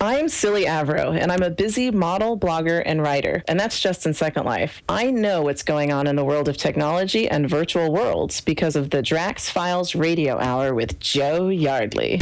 I'm Silly Avro, and I'm a busy model, blogger, and writer, and that's just in Second Life. I know what's going on in the world of technology and virtual worlds because of the Drax Files Radio Hour with Joe Yardley.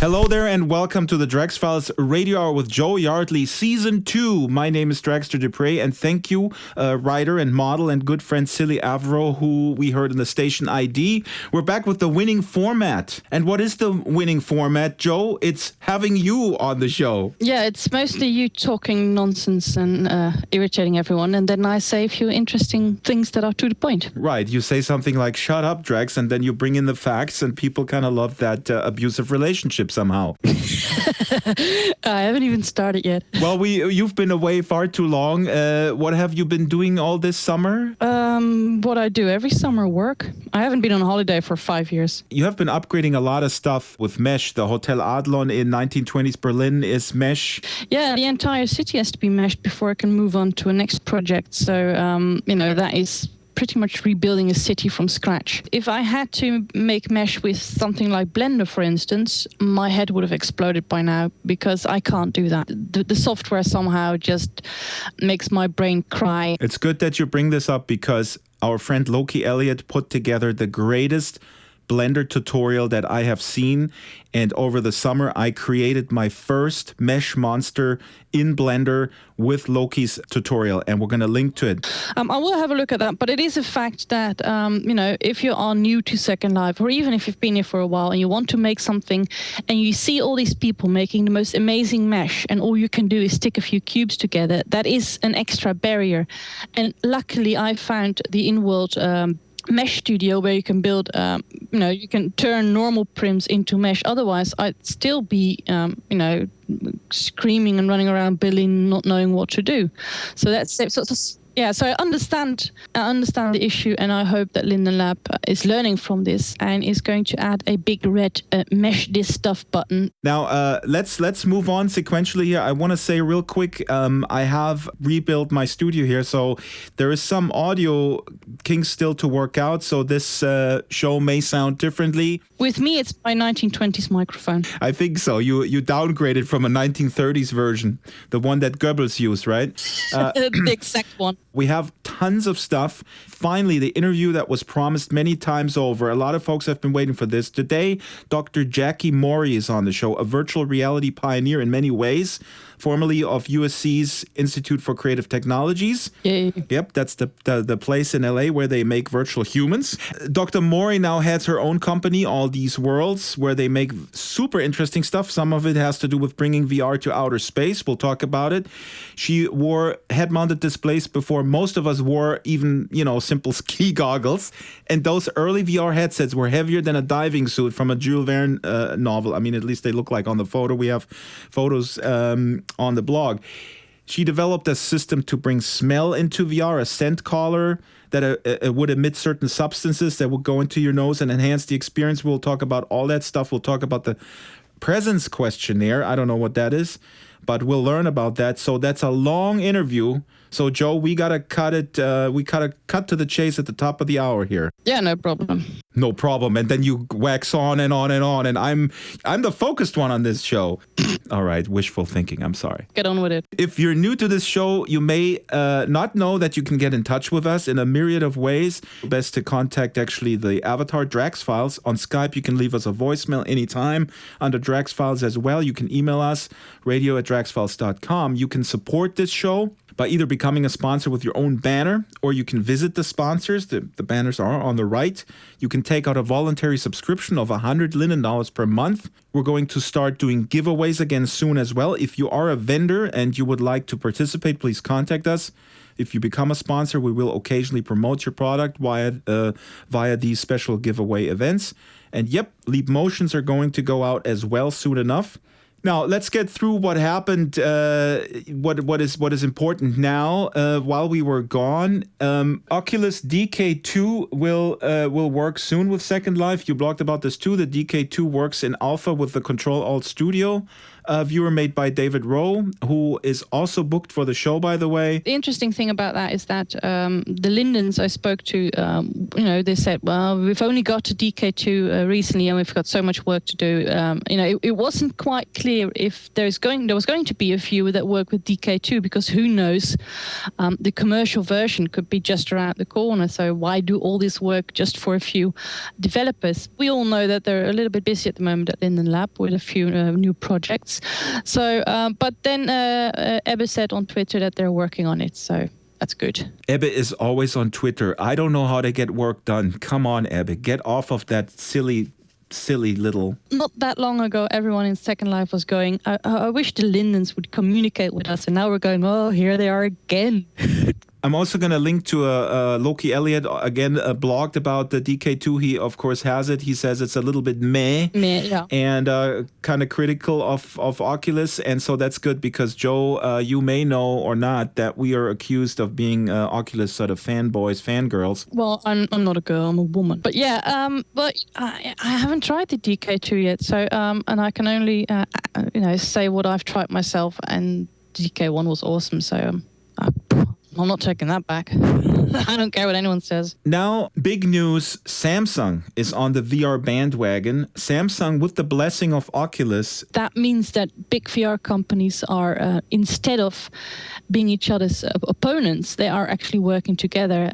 Hello there and welcome to the Drax Files Radio Hour with Joe Yardley, Season 2. My name is Draxter Dupre and thank you, writer and model and good friend Silly Avro, who we heard in the station ID. We're back with the winning format. And what is the winning format, Joe? It's having you on the show. Yeah, it's mostly you talking nonsense and irritating everyone, and then I say a few interesting things that are to the point. Right, you say something like, shut up, Drax, and then you bring in the facts and people kind of love that abusive relationship somehow. I haven't even started yet. Well, you've been away far too long. What have you been doing all this summer? What I do every summer, work. I haven't been on holiday for 5 years. You have been upgrading a lot of stuff with mesh. The Hotel Adlon in 1920s Berlin is mesh. Yeah, the entire city has to be meshed before I can move on to a next project. So, that is pretty much rebuilding a city from scratch. If I had to make mesh with something like Blender, for instance, my head would have exploded by now because I can't do that. The software somehow just makes my brain cry. It's good that you bring this up because our friend Loki Elliott put together the greatest Blender tutorial that I have seen, and over the summer I created my first mesh monster in Blender with Loki's tutorial, and we're going to link to it. I will have a look at that, but it is a fact that if you are new to Second Life, or even if you've been here for a while and you want to make something and you see all these people making the most amazing mesh and all you can do is stick a few cubes together, that is an extra barrier. And luckily I found the in-world mesh studio where you can build, you can turn normal prims into mesh. Otherwise, I'd still be, screaming and running around building, not knowing what to do. So that's so I understand the issue, and I hope that Linden Lab is learning from this and is going to add a big red mesh this stuff button. Now, let's move on sequentially here. I want to say real quick, I have rebuilt my studio here, so there is some audio kinks still to work out, so this show may sound differently. With me, it's my 1920s microphone. I think so. You downgraded from a 1930s version, the one that Goebbels used, right? The exact one. We have tons of stuff. Finally, the interview that was promised many times over. A lot of folks have been waiting for this. Today, Dr. Jacki Morie is on the show, a virtual reality pioneer in many ways, formerly of USC's Institute for Creative Technologies. Yay. Yep, that's the place in LA where they make virtual humans. Dr. Morie now heads her own company, All These Worlds, where they make super interesting stuff. Some of it has to do with bringing VR to outer space. We'll talk about it. She wore head-mounted displays before most of us wore even, simple ski goggles. And those early VR headsets were heavier than a diving suit from a Jules Verne novel. I mean, at least they look like on the photo. We have photos on the blog. She developed a system to bring smell into VR, a scent collar that would emit certain substances that would go into your nose and enhance the experience. We'll talk about all that stuff. We'll talk about the presence questionnaire. I don't know what that is, but we'll learn about that. So that's a long interview. So, Joe, we got to cut it. We got to cut to the chase at the top of the hour here. Yeah, no problem. No problem. And then you wax on and on and on. And I'm the focused one on this show. All right. Wishful thinking. I'm sorry. Get on with it. If you're new to this show, you may not know that you can get in touch with us in a myriad of ways. Best to contact actually the avatar Drax Files. On Skype, you can leave us a voicemail anytime under Drax Files as well. You can email us, radio@draxfiles.com. You can support this show by either becoming a sponsor with your own banner, or you can visit the sponsors. The banners are on the right. You can take out a voluntary subscription of $100 Linden per month. We're going to start doing giveaways again soon as well. If you are a vendor and you would like to participate, please contact us. If you become a sponsor, we will occasionally promote your product via these special giveaway events. And yep, Leap Motions are going to go out as well soon enough. Now, let's get through what happened, what is important now. While we were gone, Oculus DK2 will work soon with Second Life. You blogged about this too. The DK2 works in alpha with the Control Alt Studio viewer made by David Rowe, who is also booked for the show, by the way. The interesting thing about that is that the Lindens I spoke to, they said, well, we've only got to DK2 recently and we've got so much work to do. It wasn't quite clear if there was going to be a few that work with DK2, because who knows, the commercial version could be just around the corner. So why do all this work just for a few developers? We all know that they're a little bit busy at the moment at Linden Lab with a few new projects. So, but then Ebbe said on Twitter that they're working on it. So that's good. Ebbe is always on Twitter. I don't know how they get work done. Come on, Ebbe, get off of that silly little... Not that long ago, everyone in Second Life was going, I wish the Lindens would communicate with us. And now we're going, oh, here they are again. I'm also going to link to Loki Elliott, again, blogged about the DK2. He, of course, has it. He says it's a little bit meh yeah. and kind of critical of Oculus. And so that's good because, Joe, you may know or not that we are accused of being Oculus sort of fanboys, fangirls. Well, I'm not a girl, I'm a woman. But yeah, but I haven't tried the DK2 yet. So, and I can only, say what I've tried myself. And DK1 was awesome. So I'm not taking that back. I don't care what anyone says. Now, big news. Samsung is on the VR bandwagon. Samsung, with the blessing of Oculus. That means that big VR companies are, instead of being each other's opponents, they are actually working together.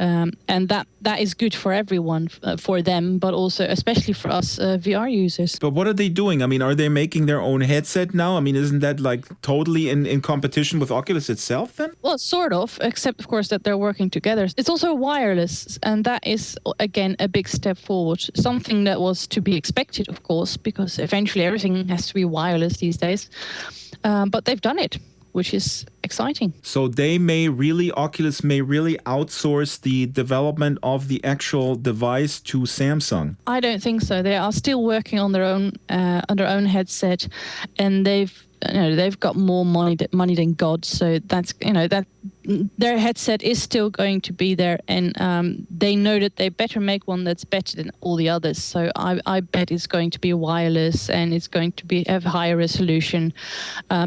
And that is good for everyone, for them, but also especially for us VR users. But what are they doing? I mean, are they making their own headset now? I mean, isn't that like totally in competition with Oculus itself then? Well, sort of, except of course that they're working together. It's also wireless, and that is, again, a big step forward. Something that was to be expected, of course, because eventually everything has to be wireless these days. But they've done it, which is exciting. So Oculus may really outsource the development of the actual device to Samsung. I don't think so. They are still working on their own headset, and they've got more money than God. So that's that their headset is still going to be there, and they know that they better make one that's better than all the others. So I bet it's going to be wireless and it's going to have higher resolution,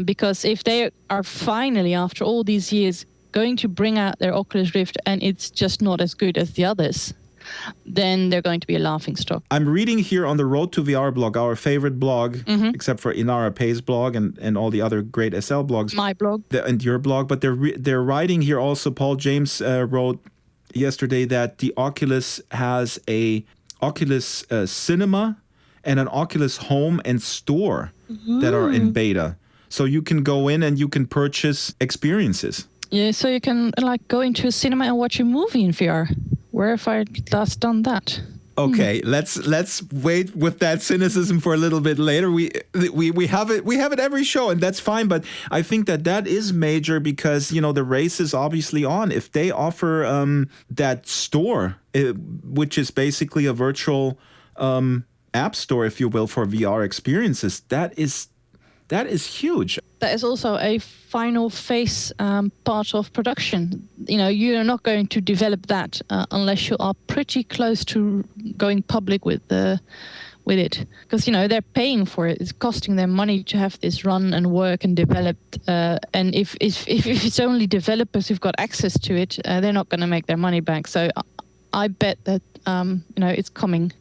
because if they are finally, after all these years, going to bring out their Oculus Rift and it's just not as good as the others, then they're going to be a laughing stock. I'm reading here on the Road to VR blog, our favorite blog, except for Inara Pay's blog and all the other great SL blogs. My blog. And your blog. But they're writing here also, Paul James wrote yesterday that the Oculus has a Oculus Cinema and an Oculus Home and Store that are in beta. So you can go in and you can purchase experiences. Yeah, so you can go into a cinema and watch a movie in VR. Where have I last done that? Okay, let's wait with that cynicism for a little bit later. We have it every show, and that's fine. But I think that is major because the race is obviously on. If they offer that store, which is basically a virtual app store, if you will, for VR experiences, that is huge. That is also a final phase part of production. You're not going to develop that unless you are pretty close to going public with it, because they're paying for it. It's costing them money to have this run and work and developed. And if it's only developers who've got access to it, they're not going to make their money back. So I bet that it's coming.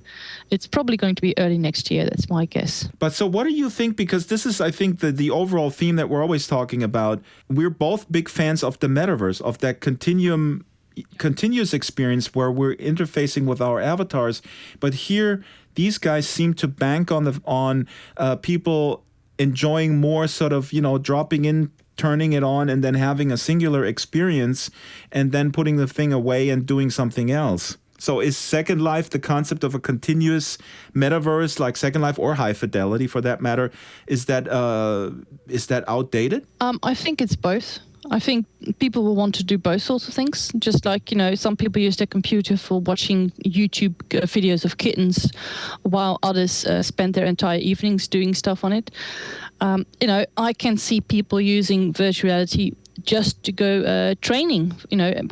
It's probably going to be early next year. That's my guess. But so what do you think? Because this is, I think, the overall theme that we're always talking about. We're both big fans of the metaverse, of that continuous experience where we're interfacing with our avatars. But here, these guys seem to bank on people enjoying more sort of, dropping in, turning it on, and then having a singular experience, and then putting the thing away and doing something else. So is Second Life the concept of a continuous metaverse like Second Life, or High Fidelity for that matter? Is that outdated? I think it's both. I think people will want to do both sorts of things. Just like, some people use their computer for watching YouTube videos of kittens, while others spend their entire evenings doing stuff on it. I can see people using virtual reality just to go training,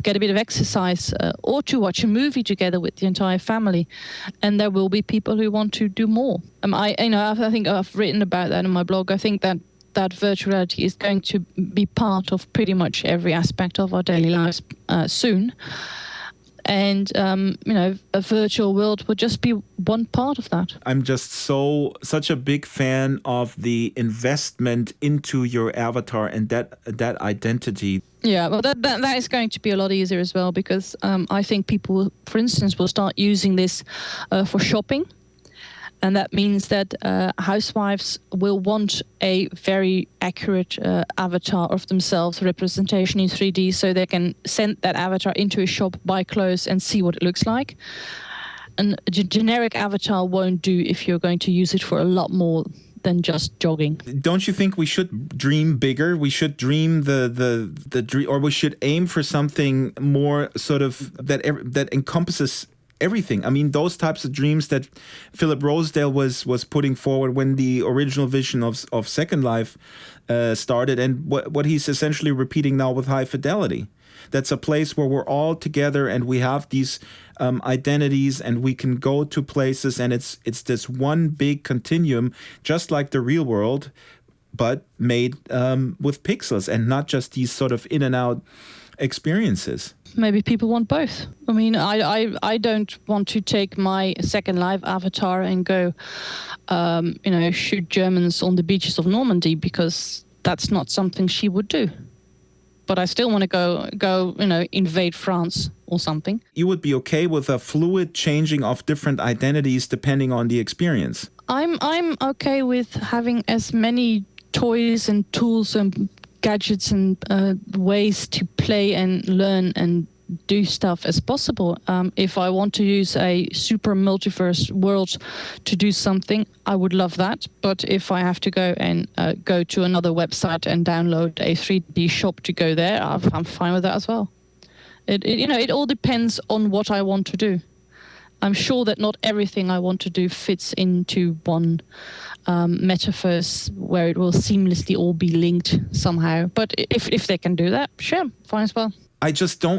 get a bit of exercise, or to watch a movie together with the entire family. And there will be people who want to do more. I think I've written about that in my blog. I think that that virtual reality is going to be part of pretty much every aspect of our daily lives soon. And, a virtual world would just be one part of that. I'm just such a big fan of the investment into your avatar and that identity. Yeah, well, that is going to be a lot easier as well, because I think people, for instance, will start using this for shopping. And that means that housewives will want a very accurate avatar of themselves, representation in 3D, so they can send that avatar into a shop, buy clothes, and see what it looks like. And a generic avatar won't do if you're going to use it for a lot more than just jogging. Don't you think we should dream bigger? We should dream the dream, or we should aim for something more sort of that encompasses everything. I mean, those types of dreams that Philip Rosedale was putting forward when the original vision of Second Life started, and what he's essentially repeating now with High Fidelity. That's a place where we're all together and we have these identities and we can go to places, and it's this one big continuum, just like the real world, but made with pixels and not just these sort of in and out experiences. Maybe people want both. I mean, I don't want to take my Second Life avatar and go, shoot Germans on the beaches of Normandy, because that's not something she would do. But I still want to go, invade France or something. You would be okay with a fluid changing of different identities depending on the experience? I'm okay with having as many toys and tools and gadgets and ways to play and learn and do stuff as possible. If I want to use a super multiverse world to do something, I would love that. But if I have to go and go to another website and download a 3D shop to go there, I'm fine with that as well. It all depends on what I want to do. I'm sure that not everything I want to do fits into one metaverse where it will seamlessly all be linked somehow. But if they can do that, sure, fine as well.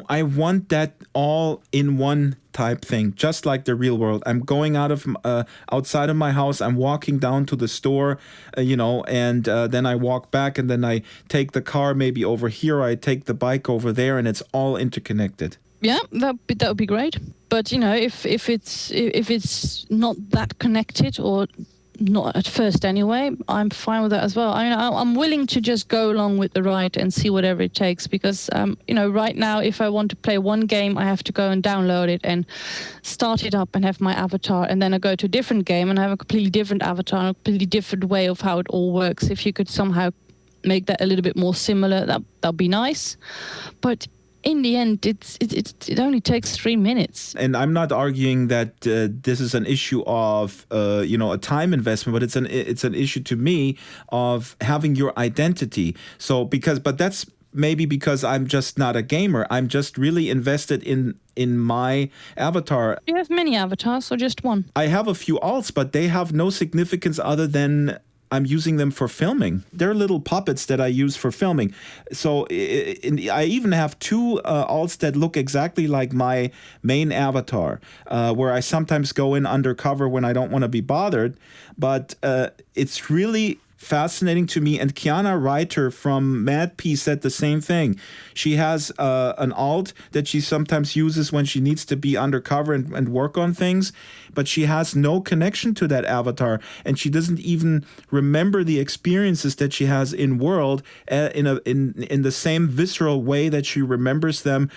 I want that all in one type thing, just like the real world. I'm going outside of my house, I'm walking down to the store, and then I walk back, and then I take the car maybe over here, I take the bike over there, and it's all interconnected. Yeah, that would be great. But if it's not that connected, or not at first anyway, I'm fine with that as well. I mean, I'm willing to just go along with the ride and see whatever it takes, because right now, if I want to play one game, I have to go and download it and start it up and have my avatar, and then I go to a different game and have a completely different avatar and a completely different way of how it all works. If you could somehow make that a little bit more similar, that'd be nice. But in the end, it only takes 3 minutes. And I'm not arguing that this is an issue of a time investment, but it's an issue to me of having your identity. So but that's maybe because I'm just not a gamer. I'm just really invested in my avatar. Do you have many avatars or just one? I have a few alts, but they have no significance other than I'm using them for filming. They're little puppets that I use for filming. So I even have two alts that look exactly like my main avatar, where I sometimes go in undercover when I don't want to be bothered. But it's really fascinating to me. And Kiana Reiter from Mad P said the same thing. She has an alt that she sometimes uses when she needs to be undercover and work on things, but she has no connection to that avatar, and she doesn't even remember the experiences that she has in world in the same visceral way that she remembers them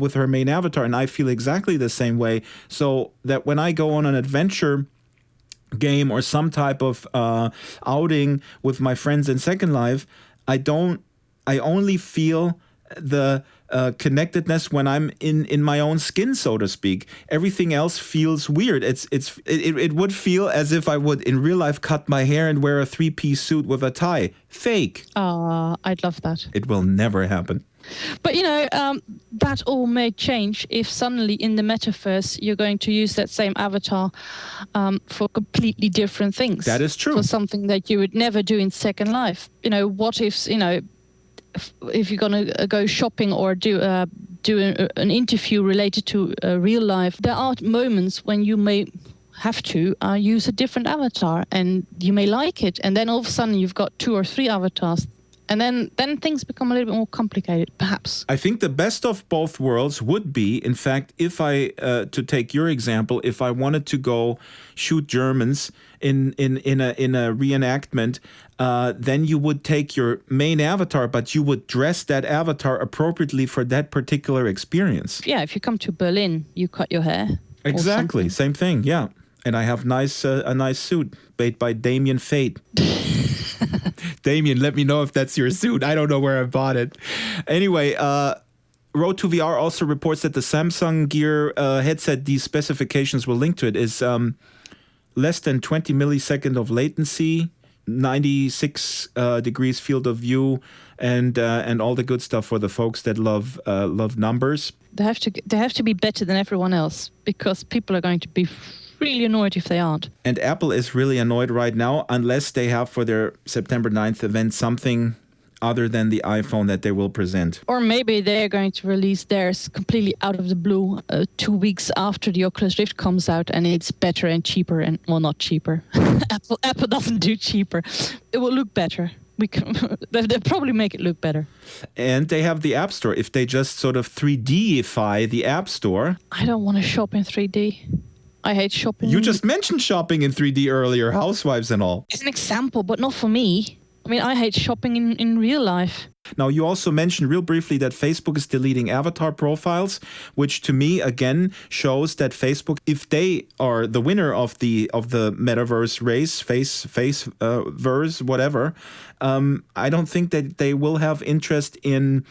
with her main avatar. And I feel exactly the same way. So that when I go on an adventure game or some type of outing with my friends in Second Life, I only feel the connectedness when I'm in my own skin, so to speak. Everything else feels weird. It would feel as if I would in real life cut my hair and wear a 3-piece suit with a tie. Fake. I'd love that. It will never happen. But, that all may change if suddenly in the metaverse you're going to use that same avatar for completely different things. That is true. For something that you would never do in Second Life. What if, if you're going to go shopping or do an interview related to real life, there are moments when you may have to use a different avatar, and you may like it, and then all of a sudden you've got 2 or 3 avatars, and then things become a little bit more complicated, perhaps. I think the best of both worlds would be, in fact, if I, to take your example, if I wanted to go shoot Germans in a reenactment, then you would take your main avatar, but you would dress that avatar appropriately for that particular experience. Yeah, if you come to Berlin, you cut your hair. Exactly, same thing, yeah. And I have a nice suit made by Damien Fate. Damien, let me know if that's your suit. I don't know where I bought it. Anyway, Road to VR also reports that the Samsung Gear headset, these specifications will link to it, is less than 20 millisecond of latency, 96 degrees field of view, and all the good stuff for the folks that love numbers. They have to be better than everyone else, because people are going to be really annoyed if they aren't. And Apple is really annoyed right now, unless they have for their September 9th event something other than the iPhone that they will present. Or maybe they're going to release theirs completely out of the blue 2 weeks after the Oculus Rift comes out, and it's better and cheaper, and well, not cheaper. Apple doesn't do cheaper. It will look better. They'll probably make it look better. And they have the App Store. If they just sort of 3D-ify the App Store... I don't want to shop in 3D. I hate shopping. You just mentioned shopping in 3D earlier, housewives and all. It's an example, but not for me. I mean, I hate shopping in real life. Now, you also mentioned real briefly that Facebook is deleting avatar profiles, which to me, again, shows that Facebook, if they are the winner of the metaverse race, verse, whatever, I don't think that they will have interest in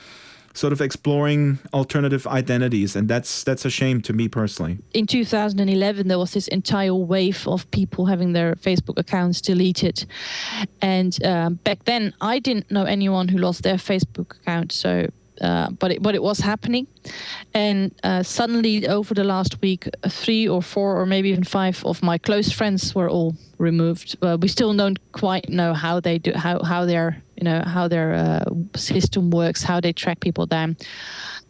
sort of exploring alternative identities, and that's a shame to me personally. In 2011, there was this entire wave of people having their Facebook accounts deleted, and back then I didn't know anyone who lost their Facebook account. So, but it was happening, and suddenly over the last week, 3 or 4 or maybe even 5 of my close friends were all removed. We still don't quite know how they do how their system works, how they track people down.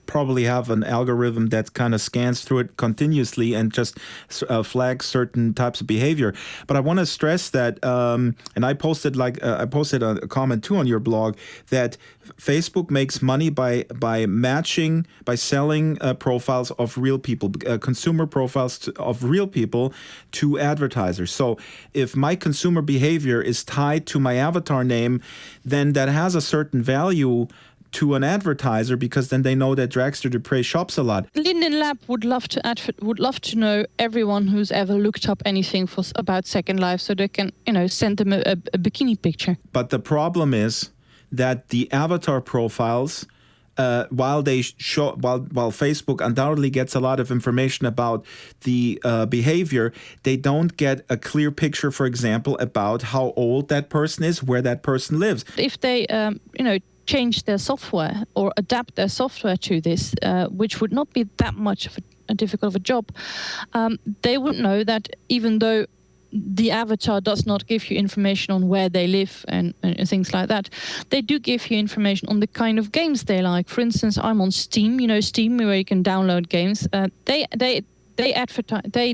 Probably have an algorithm that kind of scans through it continuously and just flags certain types of behavior. But I want to stress that, and I posted a comment too on your blog, that Facebook makes money by selling profiles of real people, consumer profiles of real people to advertisers. So if my consumer behavior is tied to my avatar name, then that has a certain value to an advertiser, because then they know that Dragster Dupre shops a lot. Linden Lab would love to know everyone who's ever looked up anything about Second Life, so they can send them a bikini picture. But the problem is that the avatar profiles, while Facebook undoubtedly gets a lot of information about the behavior, they don't get a clear picture, for example, about how old that person is, where that person lives. If they change their software or adapt their software to this, which would not be that much of a difficult of a job, they would know that even though the avatar does not give you information on where they live and things like that, they do give you information on the kind of games they like. For instance, I'm on Steam, Steam, where you can download games. They advertise, they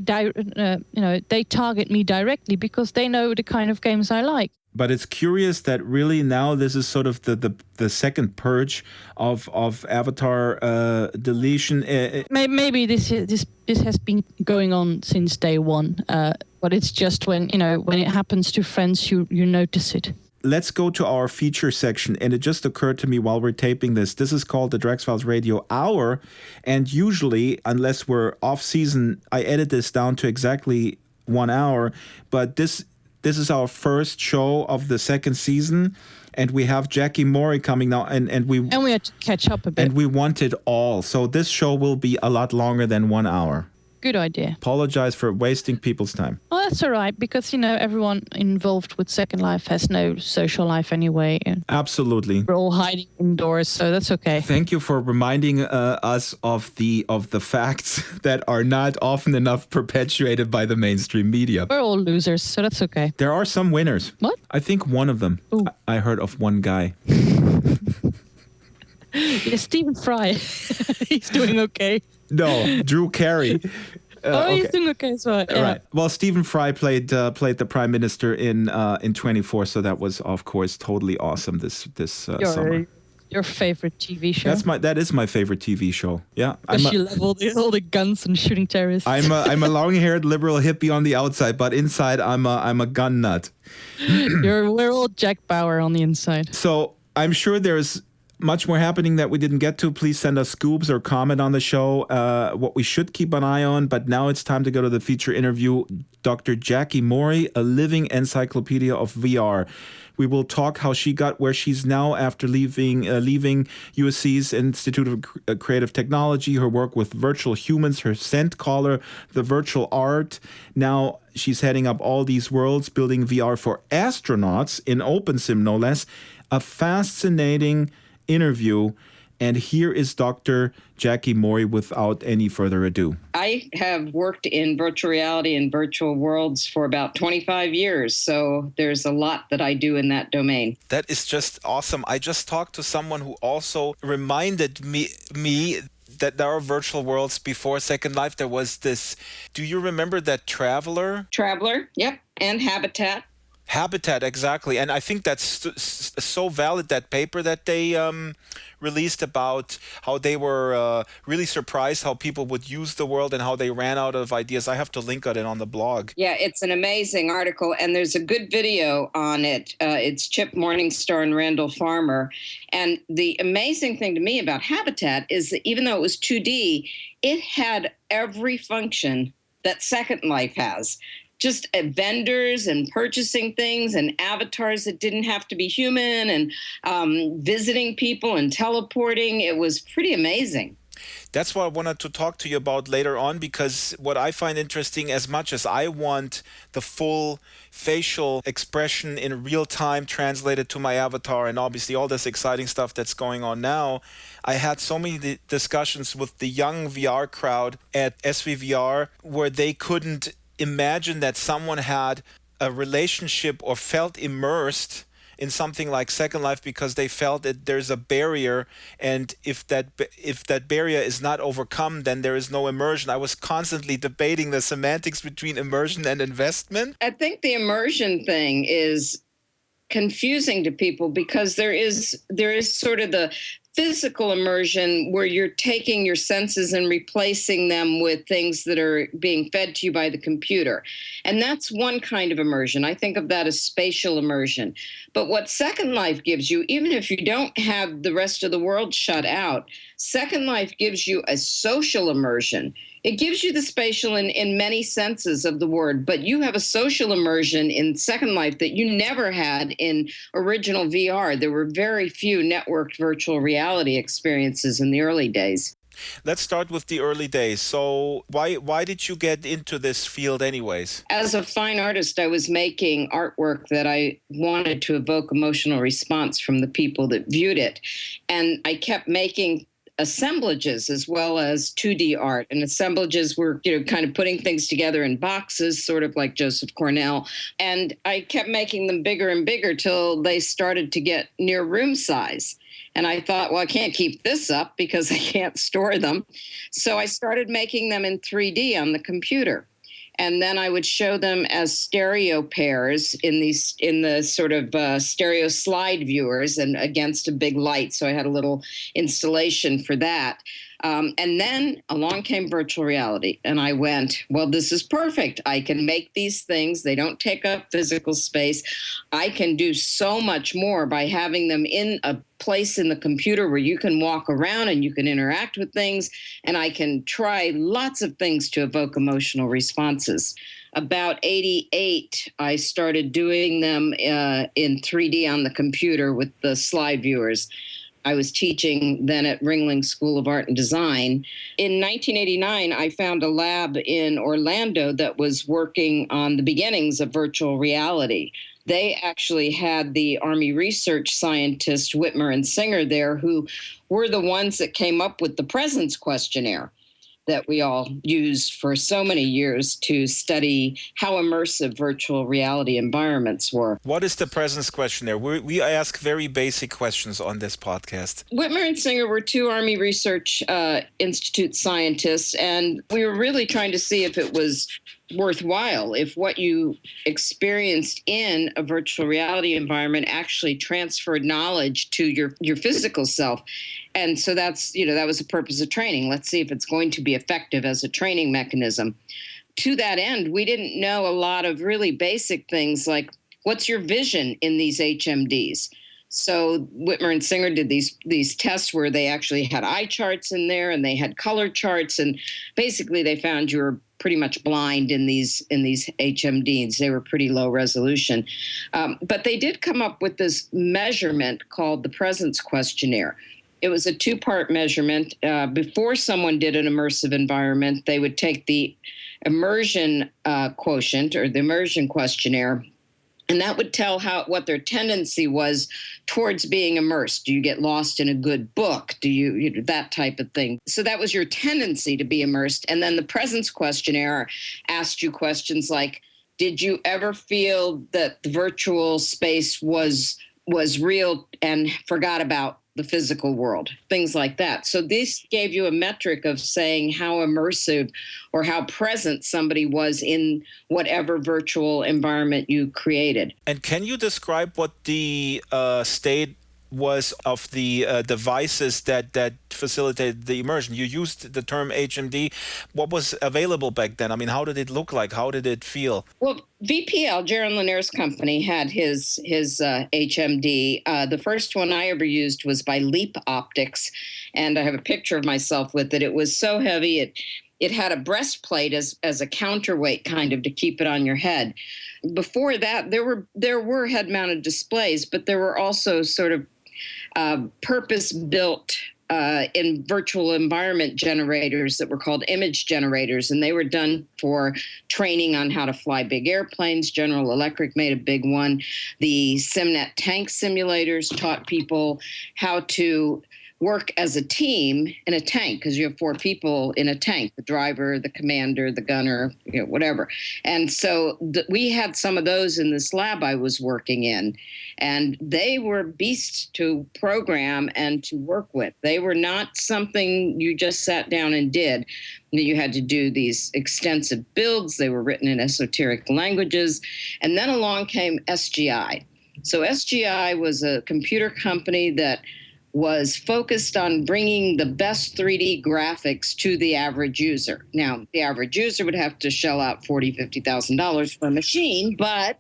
target me directly because they know the kind of games I like. But it's curious that really now this is sort of the second purge of avatar deletion. Maybe this has been going on since day one, but it's just when it happens to friends, you notice it. Let's go to our feature section, and it just occurred to me while we're taping this. This is called the Drax Files Radio Hour, and usually, unless we're off season, I edit this down to exactly 1 hour. But this is our first show of the second season, and we have Jacki Morie coming now, and we had to catch up a bit. And we want it all. So this show will be a lot longer than 1 hour. Good idea. Apologize for wasting people's time. Well, that's all right, because, everyone involved with Second Life has no social life anyway. Absolutely. We're all hiding indoors, so that's okay. Thank you for reminding us of the facts that are not often enough perpetuated by the mainstream media. We're all losers, so that's okay. There are some winners. What? I think one of them. Ooh. I heard of one guy. Yeah, Stephen Fry. He's doing okay. No, Drew Carey. He's doing okay as well. Yeah. Right. Well, Stephen Fry played the Prime Minister in 24, so that was, of course, totally awesome this summer. Your favorite TV show? That is my favorite TV show. Yeah, because you love all the guns and shooting terrorists. I'm a long-haired liberal hippie on the outside, but inside I'm a gun nut. We're all Jack Bauer on the inside. So I'm sure there's much more happening that we didn't get to. Please send us scoops or comment on the show, what we should keep an eye on. But now it's time to go to the feature interview. Dr. Jacki Morie, a living encyclopedia of VR. We will talk how she got where she's now after leaving USC's Institute of Creative Technology, her work with virtual humans, her scent collar, the virtual art. Now she's heading up all these worlds, building VR for astronauts in OpenSim, no less. A fascinating interview. And here is Dr. Jacki Morie without any further ado. I have worked in virtual reality and virtual worlds for about 25 years, so there's a lot that I do in that domain. That is just awesome. I just talked to someone who also reminded me that there are virtual worlds before Second Life. There was this, do you remember that Traveler? Traveler, yep, and Habitat. Habitat, exactly. And I think that's so valid, that paper that they released about how they were really surprised how people would use the world and how they ran out of ideas. I have to link it on the blog. Yeah, it's an amazing article, and there's a good video on it. It's Chip Morningstar and Randall Farmer. And the amazing thing to me about Habitat is that even though it was 2D, it had every function that Second Life has. Just vendors and purchasing things and avatars that didn't have to be human and visiting people and teleporting. It was pretty amazing. That's what I wanted to talk to you about later on, because what I find interesting, as much as I want the full facial expression in real time translated to my avatar and obviously all this exciting stuff that's going on now, I had so many discussions with the young VR crowd at SVVR where they couldn't imagine that someone had a relationship or felt immersed in something like Second Life because they felt that there's a barrier, and if that barrier is not overcome, then there is no immersion. I was constantly debating the semantics between immersion and investment. I think the immersion thing is confusing to people because there is sort of the physical immersion where you're taking your senses and replacing them with things that are being fed to you by the computer. And that's one kind of immersion. I think of that as spatial immersion. But what Second Life gives you, even if you don't have the rest of the world shut out, Second Life gives you a social immersion. It gives you the spatial in many senses of the word, but you have a social immersion in Second Life that you never had in original VR. There were very few networked virtual reality experiences in the early days. Let's start with the early days. So why did you get into this field anyways? As a fine artist, I was making artwork that I wanted to evoke emotional response from the people that viewed it. And I kept making assemblages as well as 2D art. And assemblages were, kind of putting things together in boxes, sort of like Joseph Cornell. And I kept making them bigger and bigger till they started to get near room size. And I thought, well, I can't keep this up because I can't store them. So I started making them in 3D on the computer. And then I would show them as stereo pairs in the sort of stereo slide viewers and against a big light. So I had a little installation for that. And then along came virtual reality. And I went, well, this is perfect. I can make these things. They don't take up physical space. I can do so much more by having them in a place in the computer where you can walk around and you can interact with things. And I can try lots of things to evoke emotional responses. About 88, I started doing them in 3D on the computer with the slide viewers. I was teaching then at Ringling School of Art and Design. In 1989, I found a lab in Orlando that was working on the beginnings of virtual reality. They actually had the Army research scientist Whitmer and Singer there, who were the ones that came up with the presence questionnaire. that we all used for so many years to study how immersive virtual reality environments were. What is the presence questionnaire? We ask very basic questions on this podcast. Whitmer and Singer were two Army Research Institute scientists, and we were really trying to see if it was worthwhile, if what you experienced in a virtual reality environment actually transferred knowledge to your physical self. And so that was the purpose of training. Let's see if it's going to be effective as a training mechanism. To that end, we didn't know a lot of really basic things like, what's your vision in these HMDs? So Whitmer and Singer did these tests where they actually had eye charts in there and they had color charts, and basically they found you were pretty much blind in these HMDs. They were pretty low resolution. But they did come up with this measurement called the presence questionnaire. It was a two-part measurement. Before someone did an immersive environment, they would take the immersion quotient or the immersion questionnaire, and that would tell what their tendency was towards being immersed. Do you get lost in a good book? Do you that type of thing? So that was your tendency to be immersed. And then the presence questionnaire asked you questions like, did you ever feel that the virtual space was real and forgot about the physical world, things like that. So this gave you a metric of saying how immersive or how present somebody was in whatever virtual environment you created. And can you describe what the state was of the devices that facilitated the immersion? You used the term HMD. What was available back then? I mean, how did it look like? How did it feel? Well, VPL, Jaron Lanier's company, had his HMD. The first one I ever used was by Leap Optics, and I have a picture of myself with it. It was so heavy, it had a breastplate as a counterweight, kind of, to keep it on your head. Before that, there were head-mounted displays, but there were also sort of purpose-built in virtual environment generators that were called image generators, and they were done for training on how to fly big airplanes. General Electric made a big one. The SimNet tank simulators taught people how to work as a team in a tank, because you have four people in a tank, the driver, the commander, the gunner, whatever. And so we had some of those in this lab I was working in, and they were beasts to program and to work with. They were not something you just sat down and did. You had to do these extensive builds. They were written in esoteric languages. And then along came SGI. So SGI was a computer company that was focused on bringing the best 3D graphics to the average user. Now, the average user would have to shell out $40,000, $50,000 for a machine, but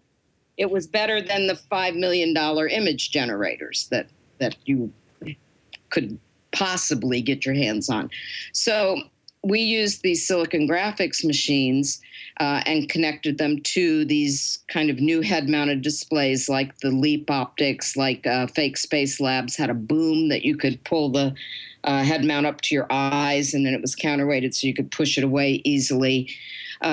it was better than the $5 million image generators that you could possibly get your hands on. So we used these silicon graphics machines and connected them to these kind of new head-mounted displays like the Leap Optics, like Fake Space Labs had a boom that you could pull the head mount up to your eyes, and then it was counterweighted so you could push it away easily.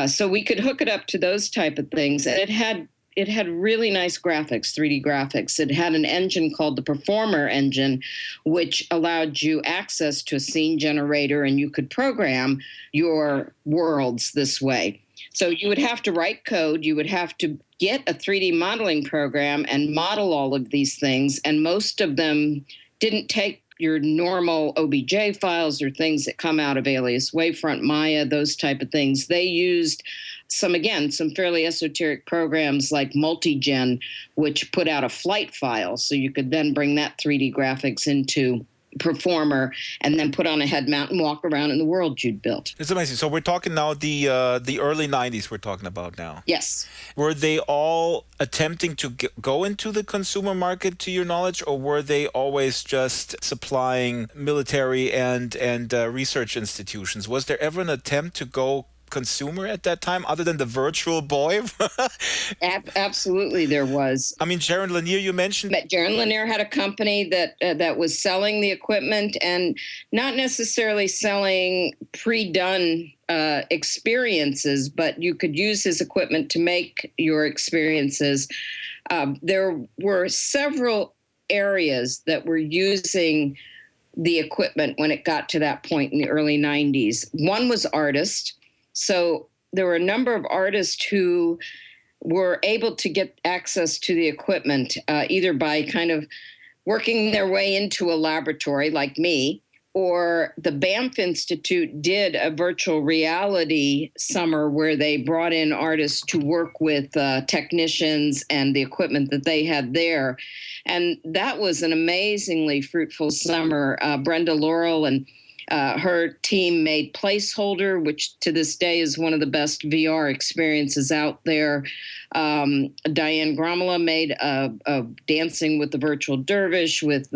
So we could hook it up to those type of things, and it had really nice graphics, 3D graphics. It had an engine called the Performer engine, which allowed you access to a scene generator, and you could program your worlds this way. So you would have to write code. You would have to get a 3D modeling program and model all of these things. And most of them didn't take your normal OBJ files or things that come out of Alias Wavefront, Maya, those type of things. They used some fairly esoteric programs like Multigen, which put out a flight file. So you could then bring that 3D graphics into Performer and then put on a head mount and walk around in the world you'd built. It's amazing. So we're talking now the early 90s we're talking about now. Yes. Were they all attempting to go into the consumer market, to your knowledge, or were they always just supplying military and research institutions? Was there ever an attempt to go consumer at that time, other than the virtual boy? Absolutely, there was. I mean, Jaron Lanier, you mentioned. But Jaron Lanier had a company that was selling the equipment and not necessarily selling pre-done experiences, but you could use his equipment to make your experiences. There were several areas that were using the equipment when it got to that point in the early 90s. One was artists. So there were a number of artists who were able to get access to the equipment, either by kind of working their way into a laboratory like me, or the Banff Institute did a virtual reality summer where they brought in artists to work with technicians and the equipment that they had there. And that was an amazingly fruitful summer. Brenda Laurel and her team made Placeholder, which to this day is one of the best VR experiences out there. Diane Gromola made a Dancing with the Virtual Dervish with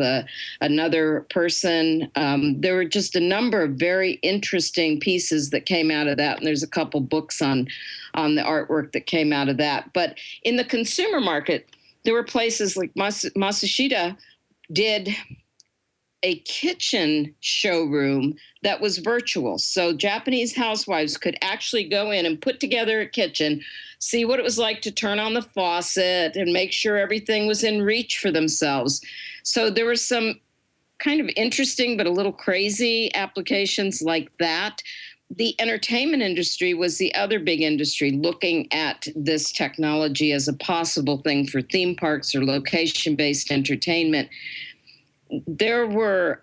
another person. There were just a number of very interesting pieces that came out of that. And there's a couple books on the artwork that came out of that. But in the consumer market, there were places like Matsushita did a kitchen showroom that was virtual. So Japanese housewives could actually go in and put together a kitchen, see what it was like to turn on the faucet and make sure everything was in reach for themselves. So there were some kind of interesting but a little crazy applications like that. The entertainment industry was the other big industry looking at this technology as a possible thing for theme parks or location-based entertainment. There were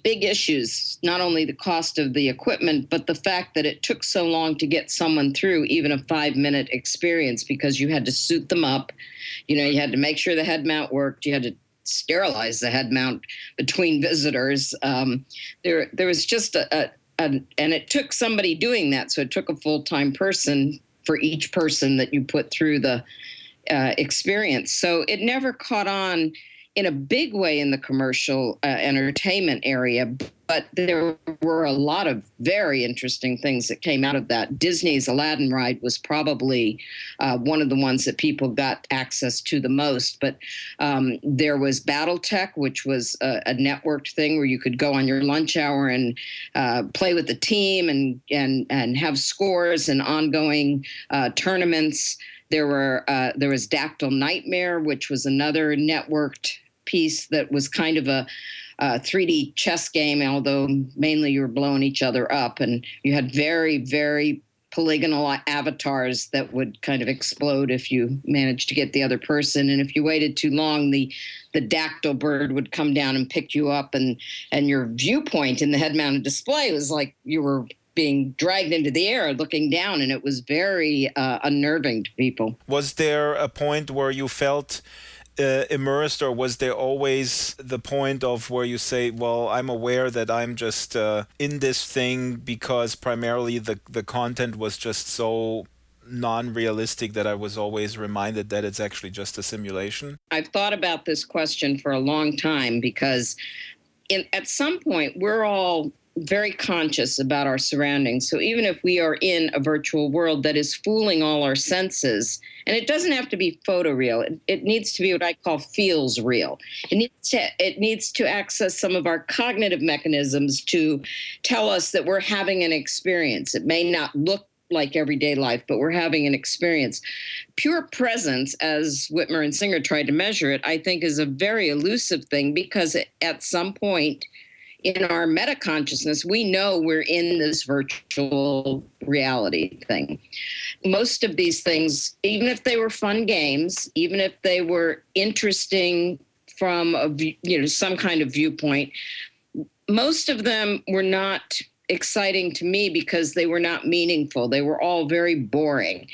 big issues, not only the cost of the equipment, but the fact that it took so long to get someone through even a 5-minute experience because you had to suit them up. You had to make sure the head mount worked. You had to sterilize the head mount between visitors. There was just and it took somebody doing that. So it took a full-time person for each person that you put through the experience. So it never caught on in a big way in the commercial entertainment area, but there were a lot of very interesting things that came out of that. Disney's Aladdin ride was probably one of the ones that people got access to the most, but there was Battletech, which was a networked thing where you could go on your lunch hour and play with the team and have scores and ongoing tournaments. There was Dactyl Nightmare, which was another networked piece that was kind of a 3D chess game, although mainly you were blowing each other up, and you had very, very polygonal avatars that would kind of explode if you managed to get the other person. And if you waited too long, the dactyl bird would come down and pick you up, and your viewpoint in the head-mounted display was like you were being dragged into the air looking down, and it was very unnerving to people. Was there a point where you felt immersed, or was there always the point of where you say, well, I'm aware that I'm just in this thing because primarily the content was just so non-realistic that I was always reminded that it's actually just a simulation? I've thought about this question for a long time because at some point we're all very conscious about our surroundings. So even if we are in a virtual world that is fooling all our senses, and it doesn't have to be photoreal, it needs to be what I call feels real. It needs to access some of our cognitive mechanisms to tell us that we're having an experience. It may not look like everyday life, but we're having an experience. Pure presence, as Whitmer and Singer tried to measure it, I think is a very elusive thing because at some point in our meta-consciousness, we know we're in this virtual reality thing. Most of these things, even if they were fun games, even if they were interesting from some kind of viewpoint, most of them were not exciting to me because they were not meaningful. They were all very boring.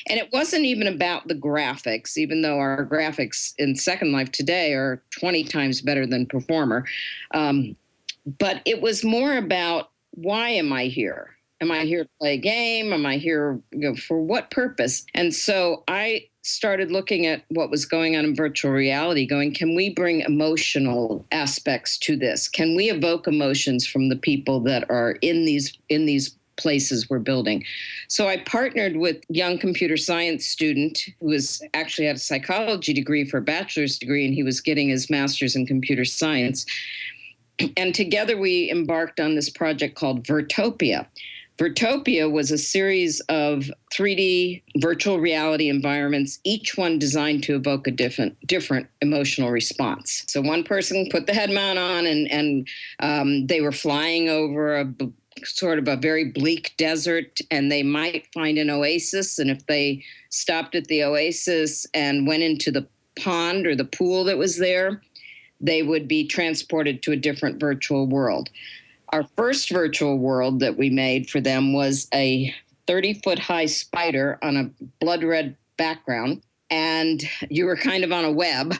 And it wasn't even about the graphics, even though our graphics in Second Life today are 20 times better than Performer. But it was more about, why am I here? Am I here to play a game? Am I here for what purpose? And so I started looking at what was going on in virtual reality, going, can we bring emotional aspects to this? Can we evoke emotions from the people that are in these places we're building? So I partnered with a young computer science student who was actually had a psychology degree for a bachelor's degree, and he was getting his master's in computer science. And together we embarked on this project called Vertopia, Vertopia was a series of 3D virtual reality environments, each one designed to evoke a different emotional response. So one person put the head mount on and they were flying over sort of a very bleak desert, and they might find an oasis. And if they stopped at the oasis and went into the pond or the pool that was there, they would be transported to a different virtual world. Our first virtual world that we made for them was a 30-foot high spider on a blood red background. And you were kind of on a web,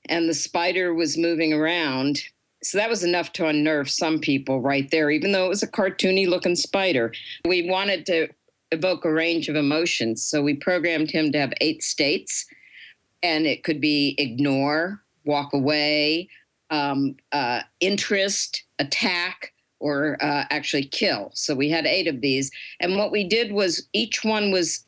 and the spider was moving around. So that was enough to unnerve some people right there, even though it was a cartoony looking spider. We wanted to evoke a range of emotions. So we programmed him to have 8 states, and it could be ignore, walk away, interest, attack, or actually kill. So we had 8 of these. And what we did was each one was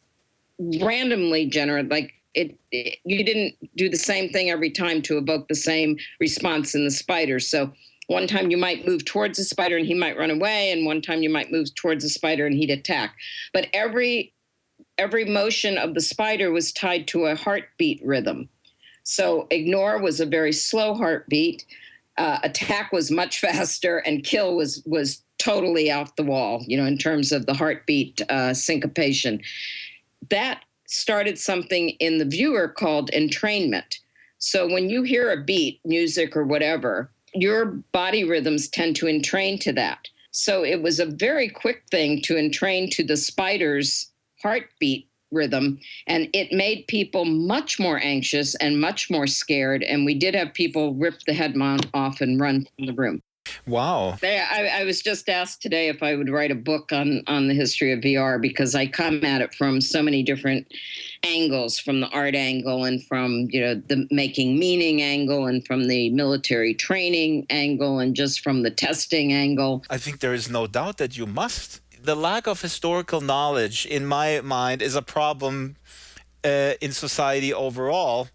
randomly generated. Like you didn't do the same thing every time to evoke the same response in the spider. So one time you might move towards the spider and he might run away. And one time you might move towards the spider and he'd attack. But every motion of the spider was tied to a heartbeat rhythm. So ignore was a very slow heartbeat. Attack was much faster, and kill was totally off the wall, in terms of the heartbeat syncopation. That started something in the viewer called entrainment. So when you hear a beat, music or whatever, your body rhythms tend to entrain to that. So it was a very quick thing to entrain to the spider's heartbeat rhythm, and it made people much more anxious and much more scared, and we did have people rip the head mount off and run from the room. Wow. I was just asked today if I would write a book on the history of VR, because I come at it from so many different angles, from the art angle and from the making meaning angle and from the military training angle and just from the testing angle. I think there is no doubt that you must. The lack of historical knowledge, in my mind, is a problem in society overall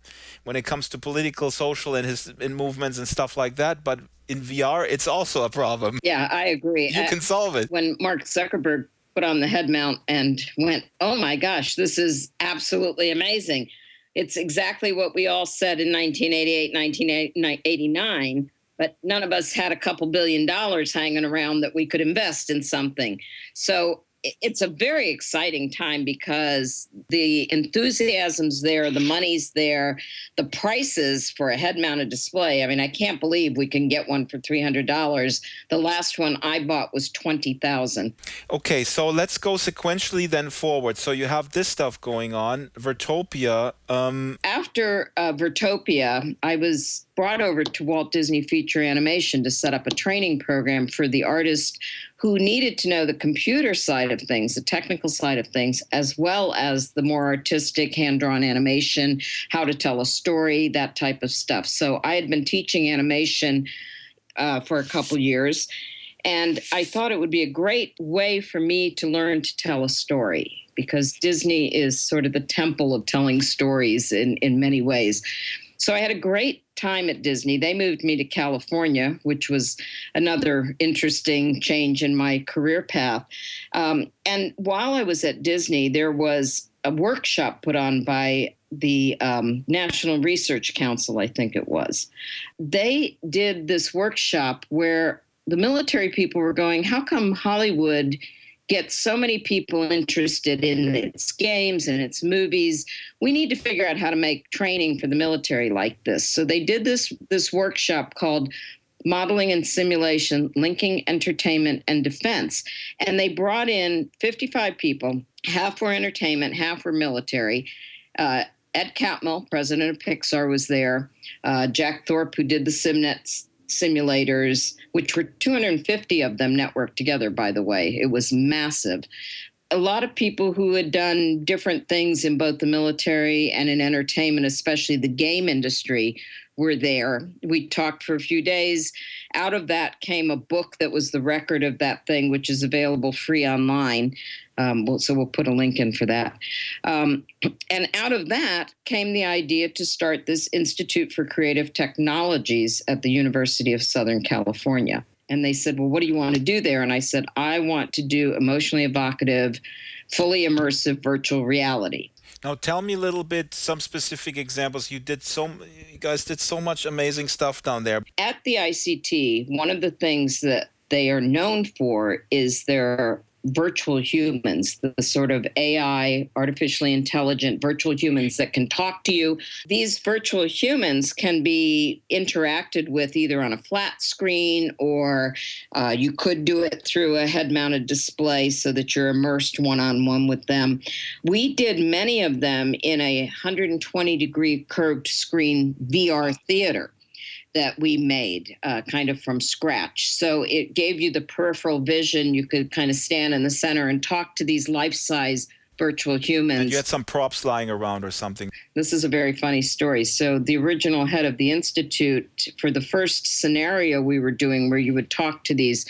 when it comes to political, social, and movements and stuff like that. But in VR, it's also a problem. Yeah, I agree. You can solve it. When Mark Zuckerberg put on the head mount and went, oh my gosh, this is absolutely amazing. It's exactly what we all said in 1988, 1989. But none of us had a couple $2 billion hanging around that we could invest in something. So it's a very exciting time because the enthusiasm's there, the money's there, the prices for a head-mounted display. I mean, I can't believe we can get one for $300. The last one I bought was $20,000. Okay, so let's go sequentially then forward. So you have this stuff going on, Vertopia. After Vertopia, I was brought over to Walt Disney Feature Animation to set up a training program for the artists who needed to know the computer side of things, the technical side of things, as well as the more artistic hand-drawn animation, how to tell a story, that type of stuff. So I had been teaching animation for a couple years, and I thought it would be a great way for me to learn to tell a story, because Disney is sort of the temple of telling stories in many ways. So I had a great time at Disney. They moved me to California, which was another interesting change in my career path. And while I was at Disney, there was a workshop put on by the National Research Council, I think it was. They did this workshop where the military people were going, how come Hollywood gets so many people interested in its games and its movies? We need to figure out how to make training for the military like this. So they did this workshop called Modeling and Simulation, Linking Entertainment and Defense. And they brought in 55 people, half were entertainment, half were military. Ed Catmull, president of Pixar, was there. Jack Thorpe, who did the SimNet simulators, which were 250 of them networked together, by the way. It was massive. A lot of people who had done different things in both the military and in entertainment, especially the game industry, were there. We talked for a few days. Out of that came a book that was the record of that thing, which is available free online. So we'll put a link in for that. And out of that came the idea to start this Institute for Creative Technologies at the University of Southern California. And they said, well, what do you want to do there? And I said, I want to do emotionally evocative, fully immersive virtual reality. Now, tell me a little bit, some specific examples. You guys did so much amazing stuff down there. At the ICT, one of the things that they are known for is their virtual humans, the sort of AI, artificially intelligent virtual humans that can talk to you. These virtual humans can be interacted with either on a flat screen, or you could do it through a head-mounted display so that you're immersed one-on-one with them. We did many of them in a 120-degree curved screen VR theater that we made kind of from scratch. So it gave you the peripheral vision. You could kind of stand in the center and talk to these life-size virtual humans. And you had some props lying around or something. This is a very funny story. So the original head of the Institute, for the first scenario we were doing where you would talk to these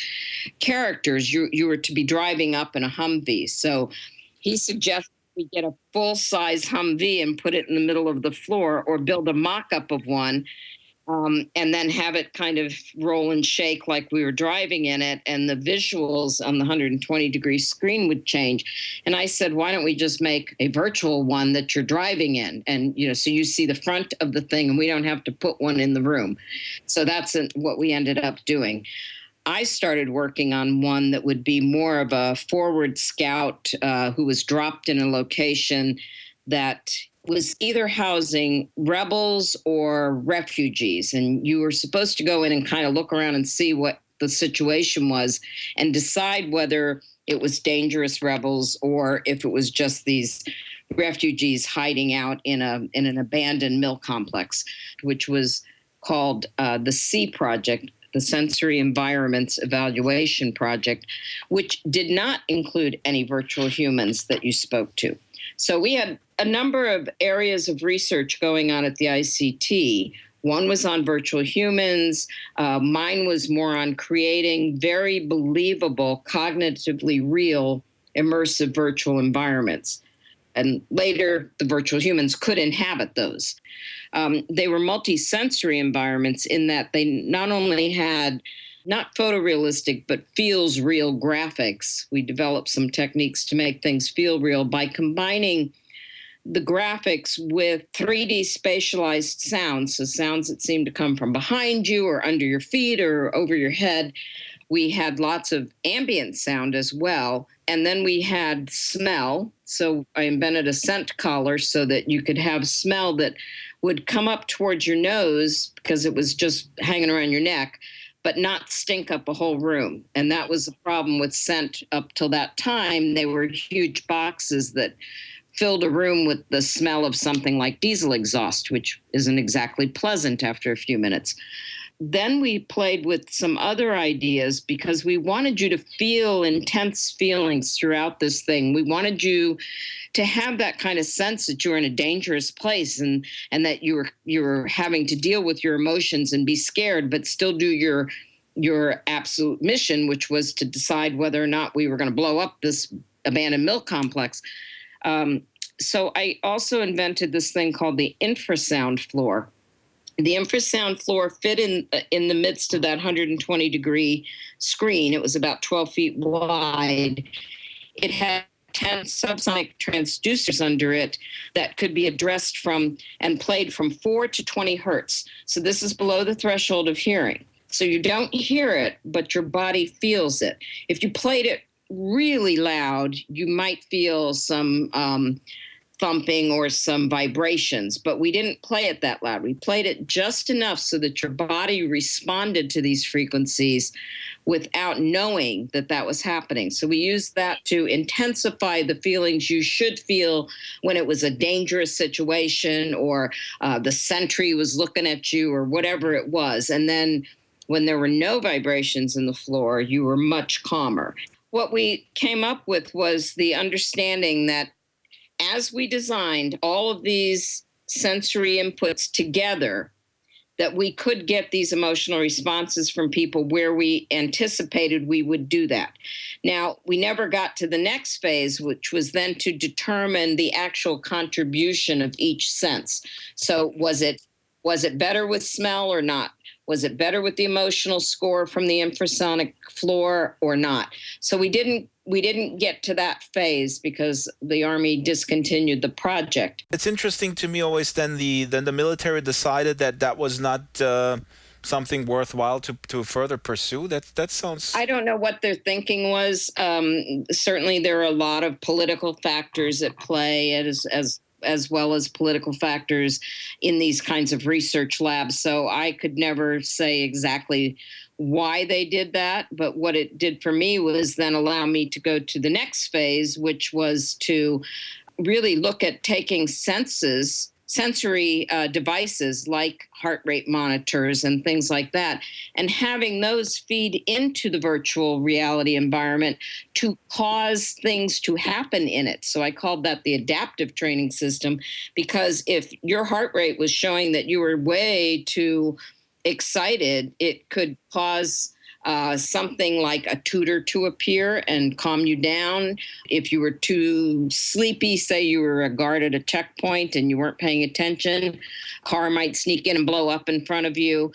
characters, you were to be driving up in a Humvee. So he suggested we get a full-size Humvee and put it in the middle of the floor, or build a mock-up of one, and then have it kind of roll and shake like we were driving in it, and the visuals on the 120-degree screen would change. And I said, why don't we just make a virtual one that you're driving in? And, so you see the front of the thing, and we don't have to put one in the room. So that's what we ended up doing. I started working on one that would be more of a forward scout who was dropped in a location that was either housing rebels or refugees. And you were supposed to go in and kind of look around and see what the situation was and decide whether it was dangerous rebels or if it was just these refugees hiding out in an abandoned mill complex, which was called the C Project, the Sensory Environments Evaluation Project, which did not include any virtual humans that you spoke to. So we had a number of areas of research going on at the ICT. One was on virtual humans. Mine was more on creating very believable, cognitively real, immersive virtual environments. And later, the virtual humans could inhabit those. They were multi-sensory environments in that they not only had not photorealistic, but feels real graphics. We developed some techniques to make things feel real by combining the graphics with 3D spatialized sounds, so sounds that seem to come from behind you or under your feet or over your head. We had lots of ambient sound as well. And then we had smell. So I invented a scent collar so that you could have smell that would come up towards your nose because it was just hanging around your neck, but not stink up a whole room. And that was the problem with scent up till that time. They were huge boxes that filled a room with the smell of something like diesel exhaust, which isn't exactly pleasant after a few minutes. Then we played with some other ideas because we wanted you to feel intense feelings throughout this thing. We wanted you to have that kind of sense that you're in a dangerous place and that you're having to deal with your emotions and be scared, but still do your absolute mission, which was to decide whether or not we were going to blow up this abandoned mill complex. So I also invented this thing called the infrasound floor. The infrasound floor fit in the midst of that 120-degree screen. It was about 12 feet wide. It had 10 subsonic transducers under it that could be addressed from and played from 4 to 20 hertz. So this is below the threshold of hearing. So you don't hear it, but your body feels it. If you played it really loud, you might feel some thumping or some vibrations, but we didn't play it that loud. We played it just enough so that your body responded to these frequencies without knowing that that was happening. So we used that to intensify the feelings you should feel when it was a dangerous situation or the sentry was looking at you or whatever it was. And then when there were no vibrations in the floor, you were much calmer. What we came up with was the understanding that as we designed all of these sensory inputs together, that we could get these emotional responses from people where we anticipated we would do that. Now, we never got to the next phase, which was then to determine the actual contribution of each sense. So was it better with smell or not? Was it better with the emotional score from the infrasonic floor or not? So we didn't get to that phase because the Army discontinued the project. It's interesting to me always then the military decided that was not something worthwhile to further pursue. That sounds... I don't know what their thinking was. Certainly there are a lot of political factors at play as well as political factors in these kinds of research labs. So I could never say exactly why they did that. But what it did for me was then allow me to go to the next phase, which was to really look at taking sensory devices like heart rate monitors and things like that, and having those feed into the virtual reality environment to cause things to happen in it. So I called that the adaptive training system, because if your heart rate was showing that you were way too excited, it could cause something like a tutor to appear and calm you down. If you were too sleepy, say you were a guard at a checkpoint and you weren't paying attention, a car might sneak in and blow up in front of you.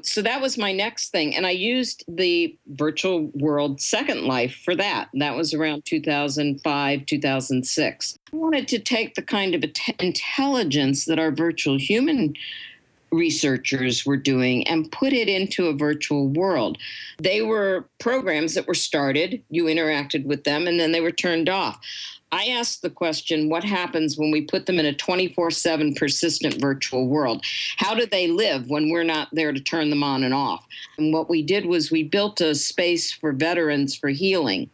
So that was my next thing. And I used the virtual world Second Life for that. That was around 2005, 2006. I wanted to take the kind of intelligence that our virtual human researchers were doing and put it into a virtual world. They were programs that were started, you interacted with them, and then they were turned off. I asked the question, what happens when we put them in a 24/7 persistent virtual world? How do they live when we're not there to turn them on and off? And what we did was we built a space for veterans for healing.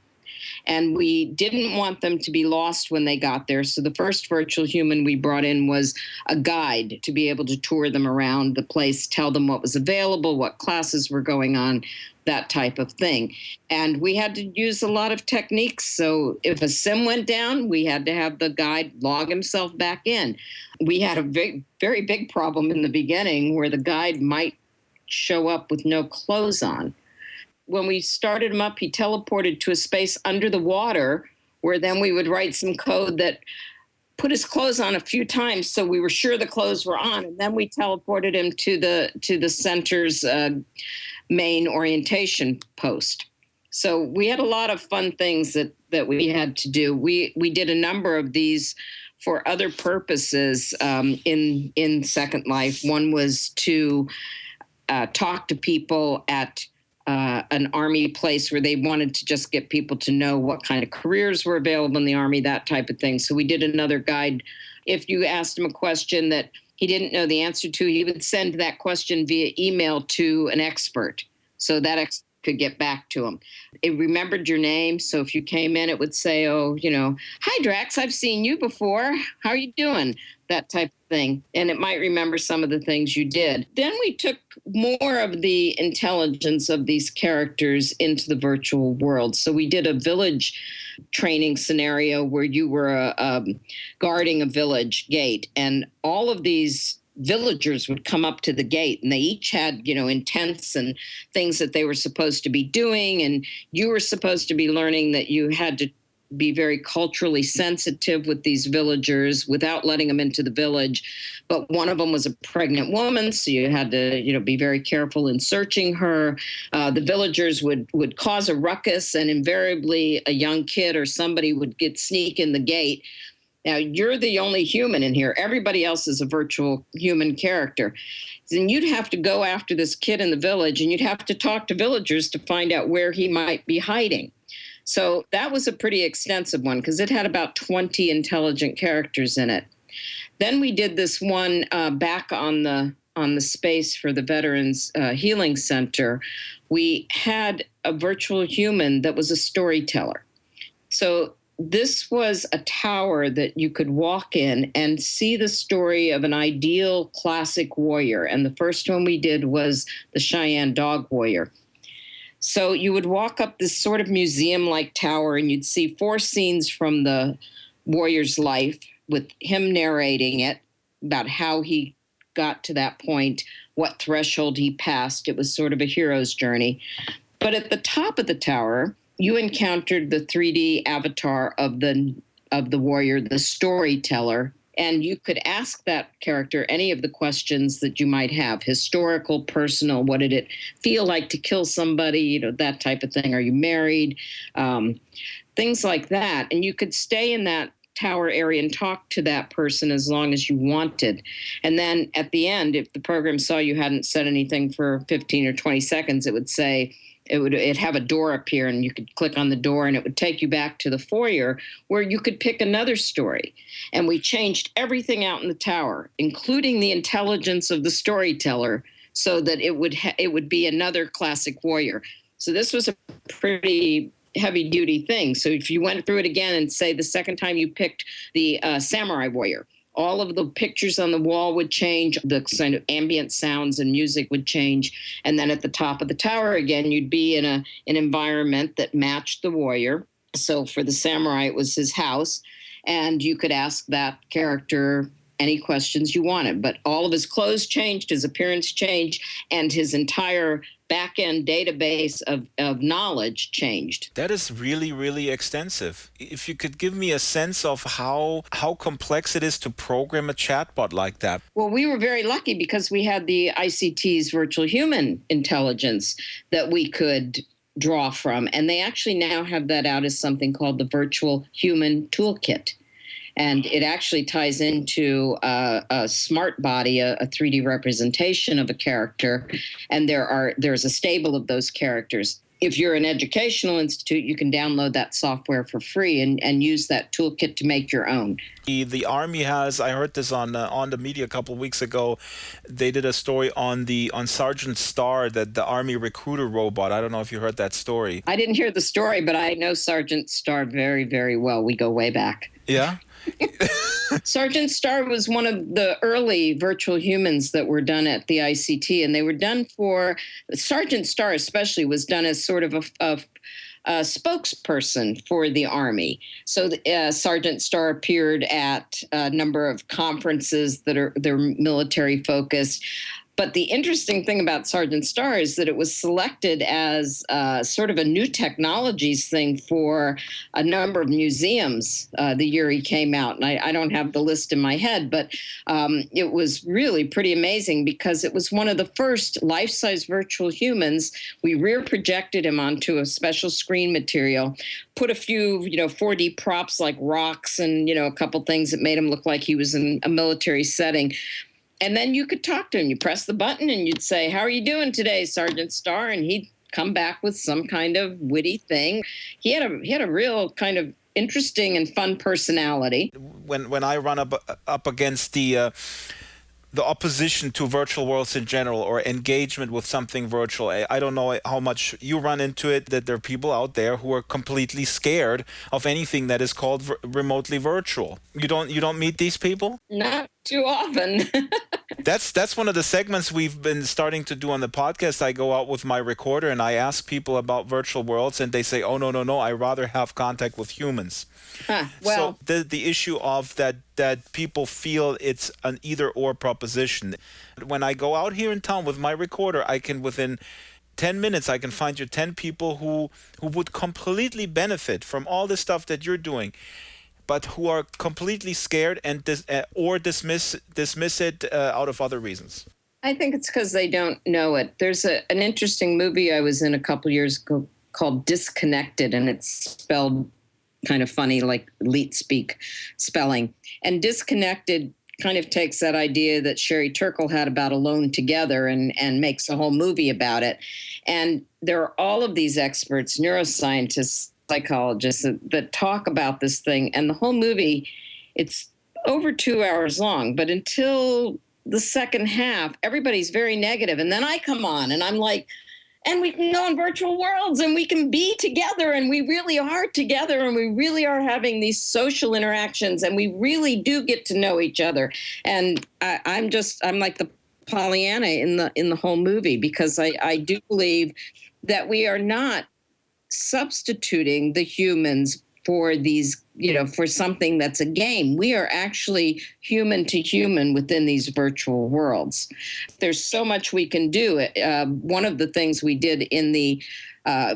And we didn't want them to be lost when they got there. So the first virtual human we brought in was a guide to be able to tour them around the place, tell them what was available, what classes were going on, that type of thing. And we had to use a lot of techniques. So if a sim went down, we had to have the guide log himself back in. We had a very big problem in the beginning where the guide might show up with no clothes on. When we started him up, he teleported to a space under the water where then we would write some code that put his clothes on a few times so we were sure the clothes were on. And then we teleported him to the center's main orientation post. So we had a lot of fun things that we had to do. We did a number of these for other purposes in Second Life. One was to talk to people at an Army place where they wanted to just get people to know what kind of careers were available in the Army, that type of thing. So we did another guide. If you asked him a question that he didn't know the answer to, he would send that question via email to an expert. So that expert could get back to him. It remembered your name. So if you came in, it would say, hi, Drax, I've seen you before. How are you doing? That type of thing. And it might remember some of the things you did. Then we took more of the intelligence of these characters into the virtual world. So we did a village training scenario where you were guarding a village gate, and all of these villagers would come up to the gate, and they each had, intents and things that they were supposed to be doing. And you were supposed to be learning that you had to be very culturally sensitive with these villagers without letting them into the village. But one of them was a pregnant woman, so you had to, be very careful in searching her. The villagers would cause a ruckus, and invariably a young kid or somebody would sneak in the gate. Now, you're the only human in here. Everybody else is a virtual human character. Then you'd have to go after this kid in the village, and you'd have to talk to villagers to find out where he might be hiding. So that was a pretty extensive one because it had about 20 intelligent characters in it. Then we did this one back on the space for the Veterans Healing Center. We had a virtual human that was a storyteller. So this was a tower that you could walk in and see the story of an ideal classic warrior. And the first one we did was the Cheyenne Dog Warrior. So you would walk up this sort of museum-like tower, and you'd see 4 scenes from the warrior's life with him narrating it about how he got to that point, what threshold he passed. It was sort of a hero's journey. But at the top of the tower, you encountered the 3D avatar of the warrior, the storyteller, And you could ask that character any of the questions that you might have: historical, personal, what did it feel like to kill somebody, that type of thing. Are you married? Things like that. And you could stay in that tower area and talk to that person as long as you wanted. And then at the end, if the program saw you hadn't said anything for 15 or 20 seconds, it would say, it'd have a door appear, and you could click on the door and it would take you back to the foyer where you could pick another story. And we changed everything out in the tower, including the intelligence of the storyteller, so that it would be another classic warrior. So this was a pretty heavy duty thing. So if you went through it again and say the second time you picked the samurai warrior, all of the pictures on the wall would change, the kind of ambient sounds and music would change. And then at the top of the tower again, you'd be in an environment that matched the warrior. So for the samurai, it was his house. And you could ask that character any questions you wanted. But all of his clothes changed, his appearance changed, and his entire back-end database of knowledge changed. That is really, really extensive. If you could give me a sense of how complex it is to program a chatbot like that. Well, we were very lucky because we had the ICT's virtual human intelligence that we could draw from. And they actually now have that out as something called the Virtual Human Toolkit. And it actually ties into a smart body, a 3D representation of a character. And there's a stable of those characters. If you're an educational institute, you can download that software for free and use that toolkit to make your own. The Army has, I heard this on the media a couple of weeks ago, they did a story on Sergeant Starr, that the Army recruiter robot. I don't know if you heard that story. I didn't hear the story, but I know Sergeant Starr very, very well. We go way back. Yeah? Sergeant Starr was one of the early virtual humans that were done at the ICT, and they were done for, Sergeant Starr especially was done as sort of a spokesperson for the Army. So Sergeant Starr appeared at a number of conferences they're military focused. But the interesting thing about Sergeant Starr is that it was selected as sort of a new technologies thing for a number of museums the year he came out. And I don't have the list in my head, but it was really pretty amazing because it was one of the first life-size virtual humans. We rear projected him onto a special screen material, put a few, 4D props like rocks and, a couple things that made him look like he was in a military setting. And then you could talk to him. You press the button and you'd say, "How are you doing today, Sergeant Starr?" And he'd come back with some kind of witty thing. He had a real kind of interesting and fun personality. When I run up against the opposition to virtual worlds in general, or engagement with something virtual, I don't know how much you run into it, that there are people out there who are completely scared of anything that is called remotely virtual. You don't meet these people? Not too often. That's one of the segments we've been starting to do on the podcast. I go out with my recorder and I ask people about virtual worlds, and they say, "Oh, no, I rather have contact with humans." Well, so the issue of that people feel it's an either-or proposition. When I go out here in town with my recorder, I can, within 10 minutes, I can find you 10 people who would completely benefit from all the stuff that you're doing, but who are completely scared and dismiss it out of other reasons. I think it's because they don't know it. There's an interesting movie I was in a couple years ago called Disconnected, and it's spelled kind of funny, like elite speak spelling. And Disconnected kind of takes that idea that Sherry Turkle had about Alone Together and makes a whole movie about it. And there are all of these experts, neuroscientists, psychologists that talk about this thing. And the whole movie, it's over 2 hours long, but until the second half, everybody's very negative. And then I come on and I'm like, and we can go in virtual worlds and we can be together, and we really are together, and we really are having these social interactions, and we really do get to know each other. And I'm like the Pollyanna in the whole movie, because I do believe that we are not substituting the humans for these, for something that's a game. We are actually human to human within these virtual worlds. There's so much we can do. One of the things we did in the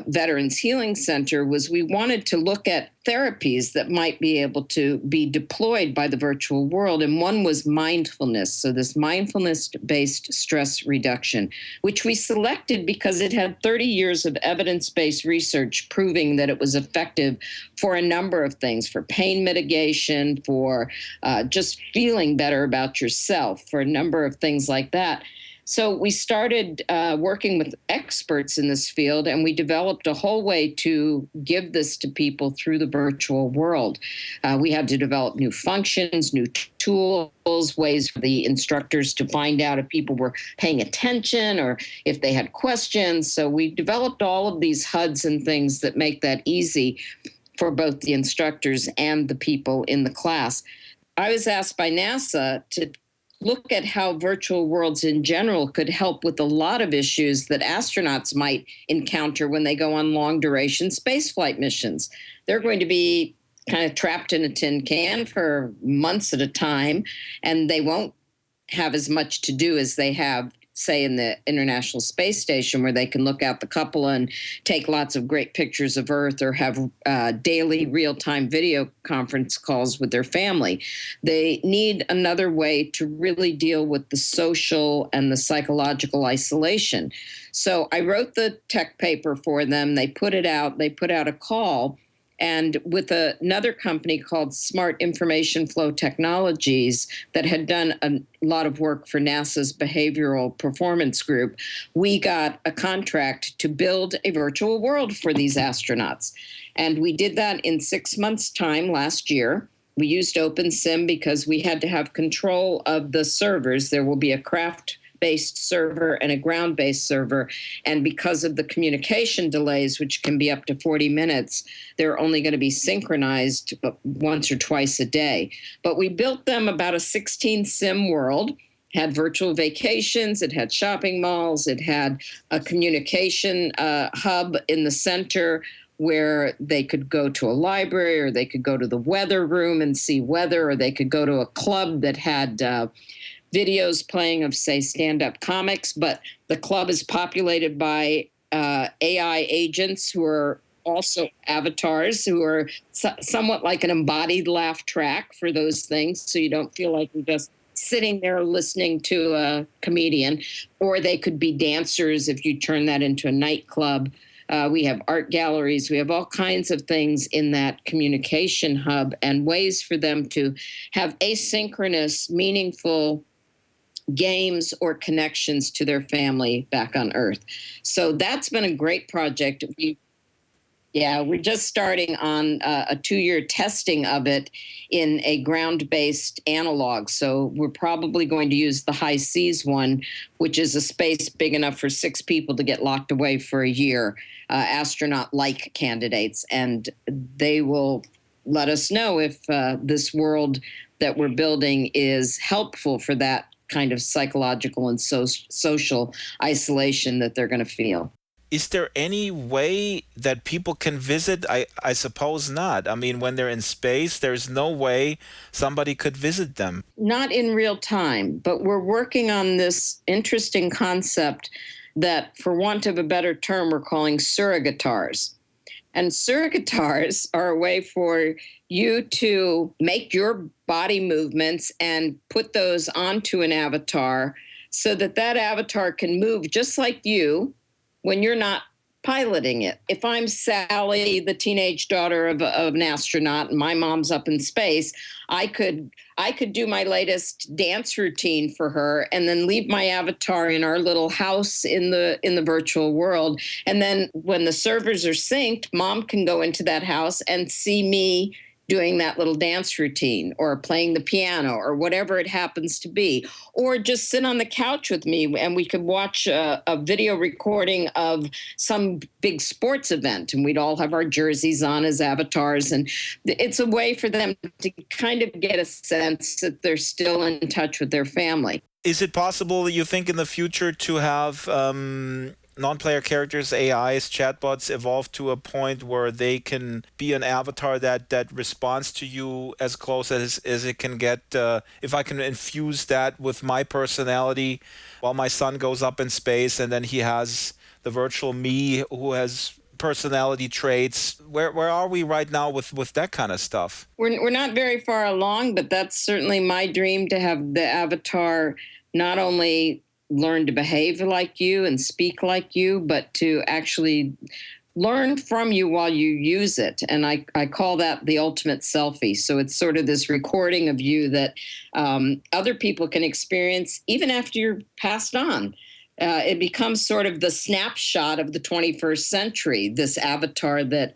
Veterans Healing Center was we wanted to look at therapies that might be able to be deployed by the virtual world. And one was mindfulness. So this mindfulness-based stress reduction, which we selected because it had 30 years of evidence-based research proving that it was effective for a number of things, for pain mitigation, for just feeling better about yourself, for a number of things like that. So we started working with experts in this field, and we developed a whole way to give this to people through the virtual world. We had to develop new functions, new tools, ways for the instructors to find out if people were paying attention or if they had questions. So we developed all of these HUDs and things that make that easy for both the instructors and the people in the class. I was asked by NASA to look at how virtual worlds in general could help with a lot of issues that astronauts might encounter when they go on long duration spaceflight missions. They're going to be kind of trapped in a tin can for months at a time, and they won't have as much to do as they have, say, in the International Space Station, where they can look out the cupola and take lots of great pictures of Earth or have daily real-time video conference calls with their family. They need another way to really deal with the social and the psychological isolation. So I wrote the tech paper for them. They put it out. They put out a call. And with another company called Smart Information Flow Technologies that had done a lot of work for NASA's Behavioral Performance Group, we got a contract to build a virtual world for these astronauts. And we did that in 6 months' time last year. We used OpenSim because we had to have control of the servers. There will be a craft-based server and a ground-based server. And because of the communication delays, which can be up to 40 minutes, they're only going to be synchronized once or twice a day. But we built them about a 16 sim world, had virtual vacations, it had shopping malls, it had a communication hub in the center where they could go to a library, or they could go to the weather room and see weather, or they could go to a club that had videos playing of, say, stand-up comics. But the club is populated by AI agents who are also avatars, who are somewhat like an embodied laugh track for those things, so you don't feel like you're just sitting there listening to a comedian. Or they could be dancers if you turn that into a nightclub. We have art galleries. We have all kinds of things in that communication hub, and ways for them to have asynchronous, meaningful games or connections to their family back on Earth. So that's been a great project. We're just starting on a 2-year testing of it in a ground-based analog. So we're probably going to use the high seas one, which is a space big enough for 6 people to get locked away for a year, astronaut-like candidates. And they will let us know if this world that we're building is helpful for that kind of psychological and social isolation that they're going to feel. Is there any way that people can visit? I suppose not. I mean, when they're in space, there's no way somebody could visit them. Not in real time, but we're working on this interesting concept that, for want of a better term, we're calling surrogatars. And surrogatars are a way for you to make your body movements and put those onto an avatar so that that avatar can move just like you when you're not piloting it. If I'm Sally, the teenage daughter of an astronaut, and my mom's up in space, I could do my latest dance routine for her, and then leave my avatar in our little house in the virtual world. And then when the servers are synced, Mom can go into that house and see me doing that little dance routine, or playing the piano, or whatever it happens to be, or just sit on the couch with me and we could watch a video recording of some big sports event, and we'd all have our jerseys on as avatars. And it's a way for them to kind of get a sense that they're still in touch with their family. Is it possible, you think, in the future to have non-player characters, AIs, chatbots evolve to a point where they can be an avatar that responds to you as close as it can get? If I can infuse that with my personality while my son goes up in space, and then he has the virtual me who has personality traits. Where are we right now with that kind of stuff? We're not very far along, but that's certainly my dream, to have the avatar not only learn to behave like you and speak like you, but to actually learn from you while you use it. And I call that the ultimate selfie. So it's sort of this recording of you that other people can experience even after you're passed on. It becomes sort of the snapshot of the 21st century, this avatar that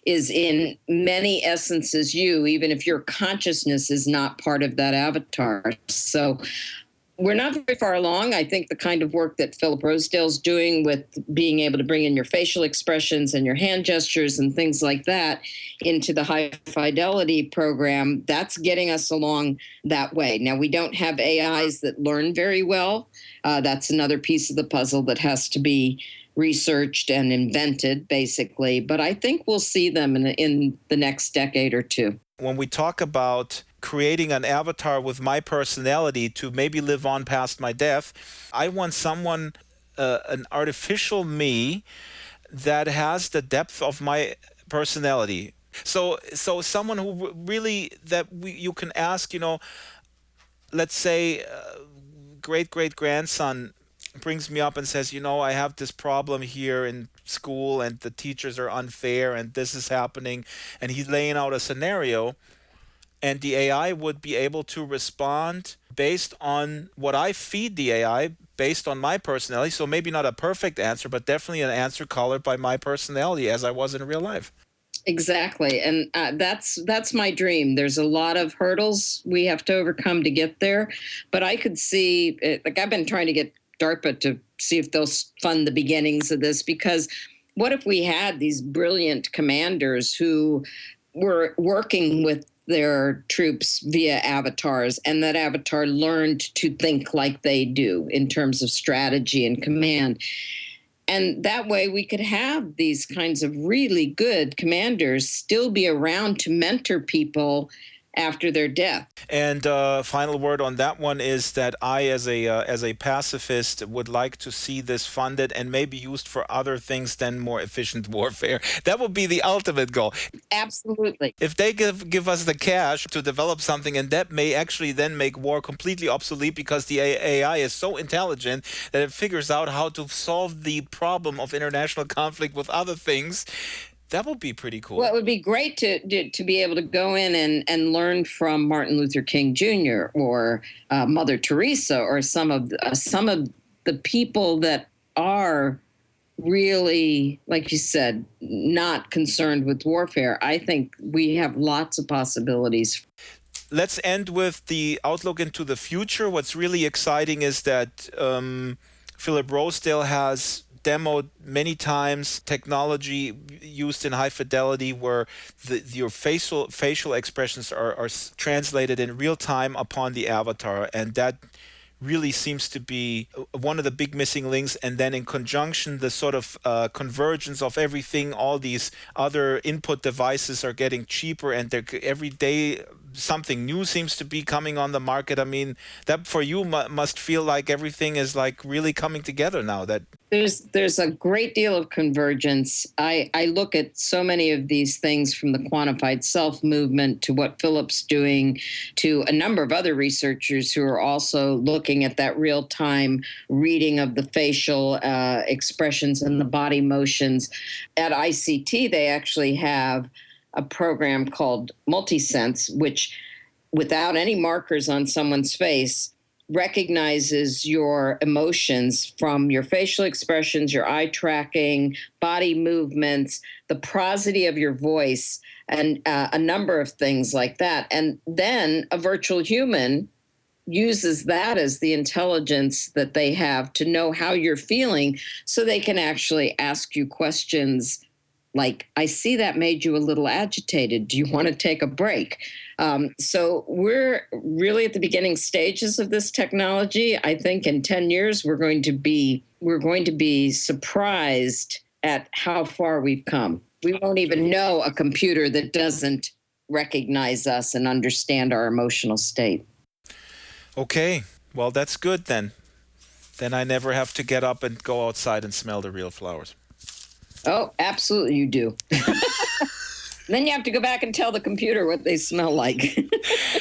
is in many essences you, even if your consciousness is not part of that avatar. So we're not very far along. I think the kind of work that Philip Rosedale's doing with being able to bring in your facial expressions and your hand gestures and things like that into the high fidelity program, that's getting us along that way. Now, we don't have AIs that learn very well. That's another piece of the puzzle that has to be researched and invented, basically. But I think we'll see them in the next decade or two. When we talk about creating an avatar with my personality to maybe live on past my death, I want someone, an artificial me that has the depth of my personality. So someone who really, you can ask, let's say great-great-grandson brings me up and says, I have this problem here in school and the teachers are unfair and this is happening, and he's laying out a scenario, and the AI would be able to respond based on what I feed the AI, based on my personality. So maybe not a perfect answer, but definitely an answer colored by my personality as I was in real life. Exactly. And that's my dream. There's a lot of hurdles we have to overcome to get there. But I could see, I've been trying to get DARPA to see if they'll fund the beginnings of this, because what if we had these brilliant commanders who were working with their troops via avatars, and that avatar learned to think like they do in terms of strategy and command. And that way we could have these kinds of really good commanders still be around to mentor people after their death. And final word on that one is that I, as a pacifist, would like to see this funded and maybe used for other things than more efficient warfare. That would be the ultimate goal. Absolutely. If they give us the cash to develop something, and that may actually then make war completely obsolete, because the AI is so intelligent that it figures out how to solve the problem of international conflict with other things. That would be pretty cool. Well, it would be great to be able to go in and learn from Martin Luther King Jr. or Mother Teresa, or some of the people that are really, like you said, not concerned with warfare. I think we have lots of possibilities. Let's end with the outlook into the future. What's really exciting is that Philip Rosedale has demoed many times technology used in high fidelity where your facial expressions are translated in real time upon the avatar, and that really seems to be one of the big missing links. And then in conjunction, the sort of convergence of everything, all these other input devices are getting cheaper, and every day something new seems to be coming on the market. I mean, that for you must feel like everything is like really coming together now. That there's a great deal of convergence. I look at so many of these things, from the quantified self movement to what Philip's doing, to a number of other researchers who are also looking at that real-time reading of the facial expressions and the body motions. At ICT, they actually have a program called Multisense, which, without any markers on someone's face, recognizes your emotions from your facial expressions, your eye tracking, body movements, the prosody of your voice, and a number of things like that. And then a virtual human uses that as the intelligence that they have to know how you're feeling, so they can actually ask you questions like, I see that made you a little agitated. Do you want to take a break? So we're really at the beginning stages of this technology. I think in 10 years, we're going to be surprised at how far we've come. We won't even know a computer that doesn't recognize us and understand our emotional state. Okay, well, that's good then. Then I never have to get up and go outside and smell the real flowers. Oh, absolutely you do. Then you have to go back and tell the computer what they smell like.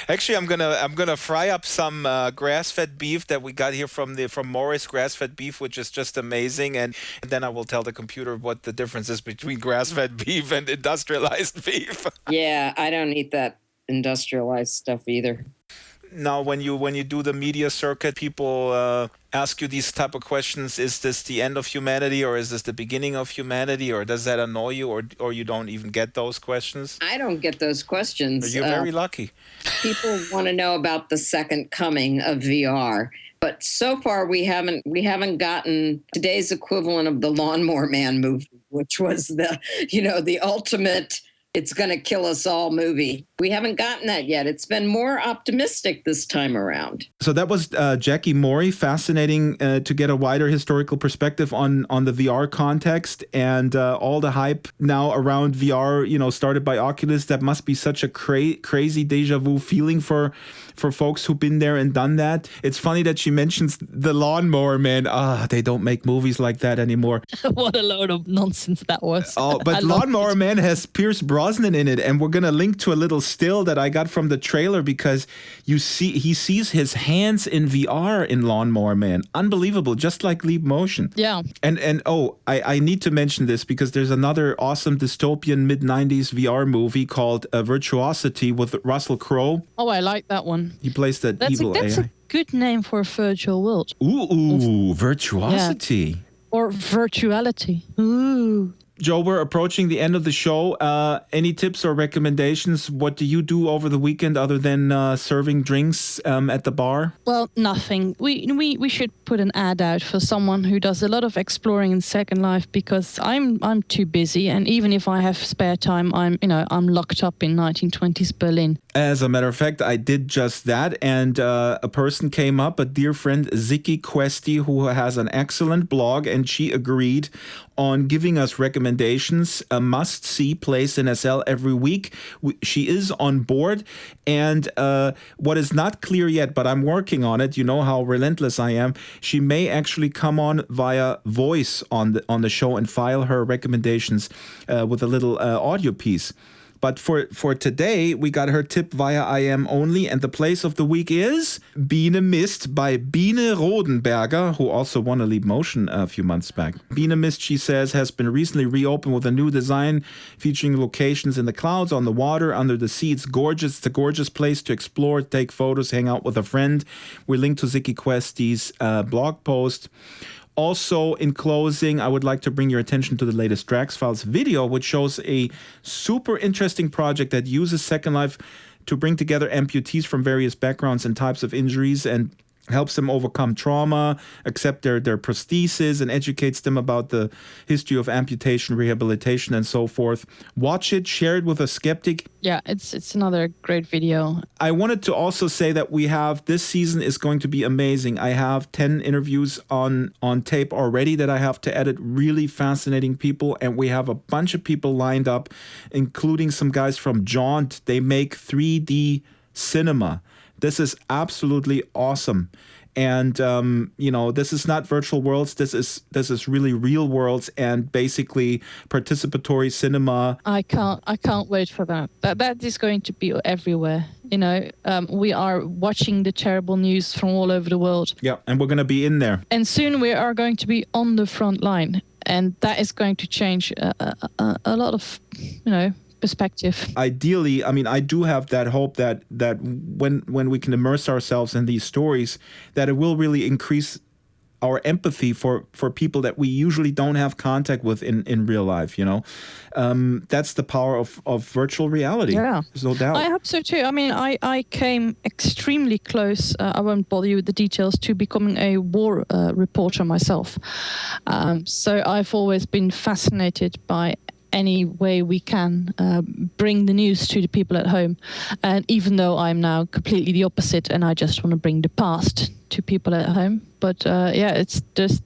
Actually, I'm gonna fry up some grass-fed beef that we got here from Morris grass-fed beef, which is just amazing, and then I will tell the computer what the difference is between grass-fed beef and industrialized beef. Yeah, I don't eat that industrialized stuff either. Now, when you do the media circuit, people ask you these type of questions. Is this the end of humanity, or is this the beginning of humanity, or does that annoy you, or you don't even get those questions? I don't get those questions. You're very lucky. People want to know about the second coming of VR, but so far we haven't gotten today's equivalent of the Lawnmower Man movie, which was the ultimate it's going to kill us all movie. We haven't gotten that yet. It's been more optimistic this time around. So that was Jacki Morie. Fascinating to get a wider historical perspective on the VR context and all the hype now around VR, started by Oculus. That must be such a crazy deja vu feeling for folks who've been there and done that. It's funny that she mentions the Lawnmower Man. They don't make movies like that anymore. What a load of nonsense that was. Oh, but Lawnmower Man has Pierce Brosnan in it, and we're going to link to a little still that I got from the trailer because he sees his hands in VR in Lawnmower Man. Unbelievable, just like Leap Motion. Yeah. And I need to mention this because there's another awesome dystopian mid-90s VR movie called Virtuosity with Russell Crowe. Oh, I like that one. He plays that evil that's AI. A good name for a virtual world. Ooh, Virtuosity. Yeah. Or virtuality. Ooh. Joe, we're approaching the end of the show. Any tips or recommendations? What do you do over the weekend other than serving drinks at the bar? Well, nothing. We should put an ad out for someone who does a lot of exploring in Second Life because I'm too busy, and even if I have spare time, I'm locked up in 1920s Berlin. As a matter of fact, I did just that, and a person came up, a dear friend, Ziki Questi, who has an excellent blog, and she agreed on giving us recommendations, a must-see place in SL every week. She is on board, and what is not clear yet, but I'm working on it, you know how relentless I am, she may actually come on via voice on the show and file her recommendations with a little audio piece. But for today, we got her tip via IM only, and the place of the week is Biene Mist by Biene Rodenberger, who also won a Leap Motion a few months back. Biene Mist, she says, has been recently reopened with a new design featuring locations in the clouds, on the water, under the sea. It's gorgeous. It's a gorgeous place to explore, take photos, hang out with a friend. We link to Ziki Questi's blog post. Also, in closing, I would like to bring your attention to the latest Drax Files video, which shows a super interesting project that uses Second Life to bring together amputees from various backgrounds and types of injuries and helps them overcome trauma, accept their prosthesis, and educates them about the history of amputation, rehabilitation, and so forth. Watch it, share it with a skeptic. Yeah, it's another great video. I wanted to also say that this season is going to be amazing. I have 10 interviews on tape already that I have to edit, really fascinating people, and we have a bunch of people lined up, including some guys from Jaunt. They make 3D cinema. This is absolutely awesome. And, this is not virtual worlds. This is really real worlds and basically participatory cinema. I can't wait for that. That is going to be everywhere. We are watching the terrible news from all over the world. Yeah, and we're going to be in there. And soon we are going to be on the front line. And that is going to change a lot of, perspective. Ideally, I do have that hope that when we can immerse ourselves in these stories, that it will really increase our empathy for people that we usually don't have contact with in real life, That's the power of virtual reality. Yeah. There's no doubt. I hope so too. I came extremely close, I won't bother you with the details, to becoming a war reporter myself. So I've always been fascinated by any way we can bring the news to the people at home. And even though I'm now completely the opposite and I just want to bring the past to people at home. But there's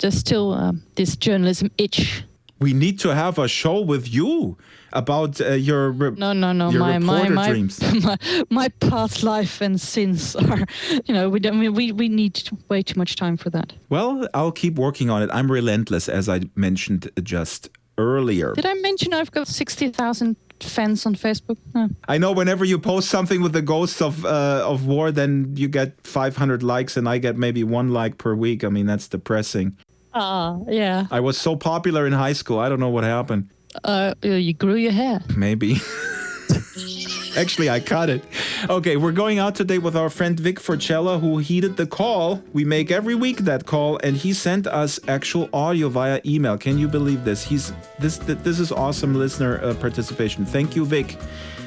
still this journalism itch. We need to have a show with you about your reporter dreams. My past life and sins are, we need way too much time for that. Well, I'll keep working on it. I'm relentless, as I mentioned just earlier. Did I mention I've got 60,000 fans on Facebook? No. I know whenever you post something with the ghosts of war, then you get 500 likes and I get maybe 1 like per week. I mean, that's depressing. Yeah. I was so popular in high school. I don't know what happened. You grew your hair. Maybe. Actually, I cut it. Okay, we're going out today with our friend Vic Forcella, who heeded the call. We make every week that call, and he sent us actual audio via email. Can you believe this? This is awesome listener participation. Thank you, Vic.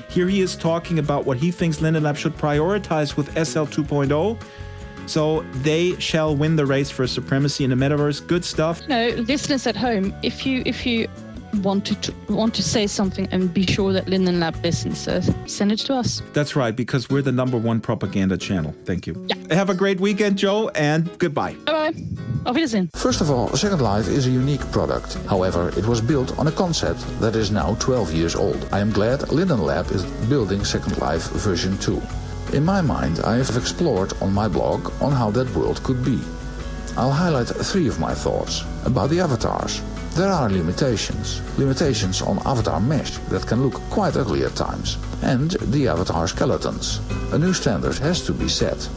Here he is talking about what he thinks Linden Lab should prioritize with SL 2.0. So they shall win the race for supremacy in the metaverse. Good stuff. Listeners at home, if you want to say something and be sure that Linden Lab listens, send it to us. That's right, because we're the #1 propaganda channel. Thank you. Yeah. Have a great weekend, Joe, and goodbye. Bye-bye. Auf Wiedersehen. First of all, Second Life is a unique product. However, it was built on a concept that is now 12 years old. I am glad Linden Lab is building Second Life version 2. In my mind, I have explored on my blog on how that world could be. I'll highlight 3 of my thoughts about the avatars. There are limitations on avatar mesh that can look quite ugly at times, and the avatar skeletons. A new standard has to be set.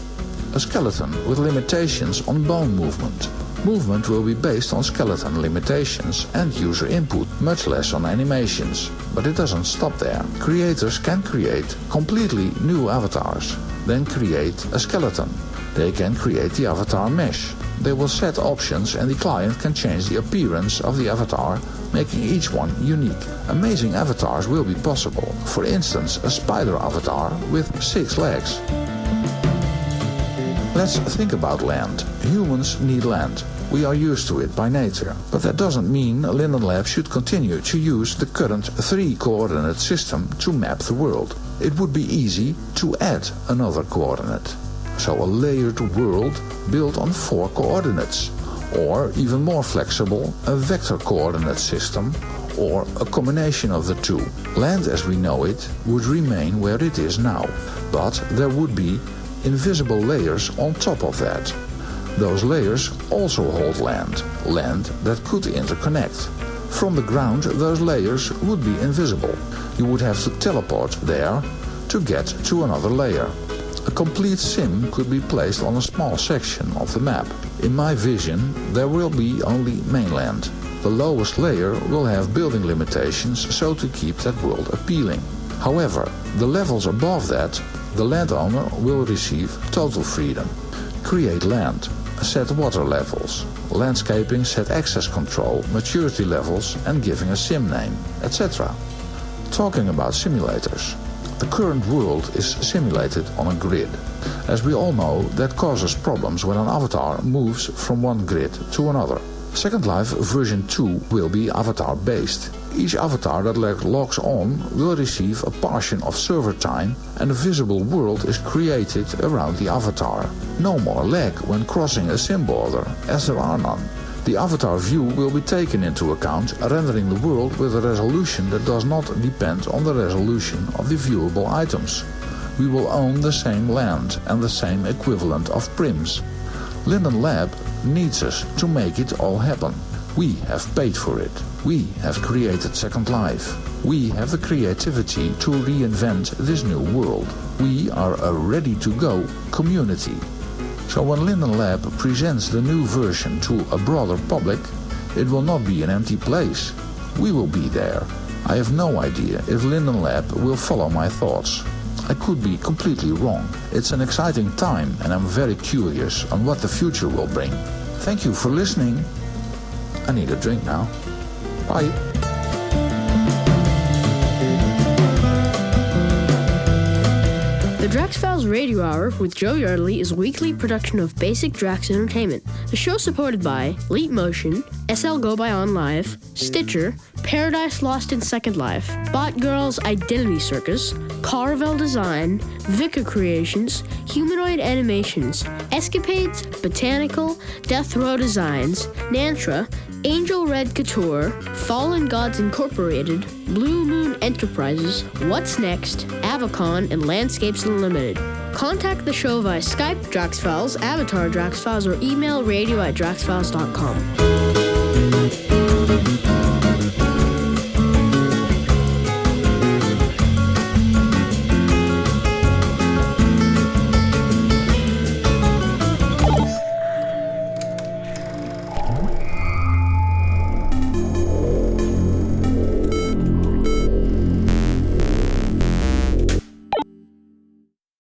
A skeleton with limitations on bone movement. Movement will be based on skeleton limitations and user input, much less on animations. But it doesn't stop there. Creators can create completely new avatars, then create a skeleton. They can create the avatar mesh. They will set options and the client can change the appearance of the avatar, making each one unique. Amazing avatars will be possible. For instance, a spider avatar with 6 legs. Let's think about land. Humans need land. We are used to it by nature. But that doesn't mean Linden Lab should continue to use the current 3-coordinate system to map the world. It would be easy to add another coordinate. So a layered world built on 4 coordinates. Or, even more flexible, a vector coordinate system, or a combination of the 2. Land as we know it would remain where it is now, but there would be invisible layers on top of that. Those layers also hold land that could interconnect. From the ground, those layers would be invisible. You would have to teleport there to get to another layer. A complete sim could be placed on a small section of the map. In my vision, there will be only mainland. The lowest layer will have building limitations, so to keep that world appealing. However, the levels above that, the landowner will receive total freedom. Create land, set water levels, landscaping, set access control, maturity levels and giving a sim name, etc. Talking about simulators. The current world is simulated on a grid. As we all know, that causes problems when an avatar moves from one grid to another. Second Life version 2 will be avatar-based. Each avatar that logs on will receive a portion of server time and a visible world is created around the avatar. No more lag when crossing a sim border, as there are none. The avatar view will be taken into account, rendering the world with a resolution that does not depend on the resolution of the viewable items. We will own the same land and the same equivalent of prims. Linden Lab needs us to make it all happen. We have paid for it. We have created Second Life. We have the creativity to reinvent this new world. We are a ready-to-go community. So when Linden Lab presents the new version to a broader public, it will not be an empty place. We will be there. I have no idea if Linden Lab will follow my thoughts. I could be completely wrong. It's an exciting time and I'm very curious on what the future will bring. Thank you for listening. I need a drink now. Bye. The Drax Files Radio Hour with Joe Yardley is a weekly production of Basic Drax Entertainment. The show supported by Leap Motion, SL Go By On Live, Stitcher, Paradise Lost in Second Life, Bot Girls Identity Circus, Carvel Design, Vika Creations, Humanoid Animations, Escapades, Botanical, Death Row Designs, Nantra, Angel Red Couture, Fallen Gods Incorporated, Blue Moon Enterprises, What's Next, Avacon, and Landscapes Unlimited. Contact the show via Skype, DraxFiles, Avatar DraxFiles, or email radio@draxfiles.com.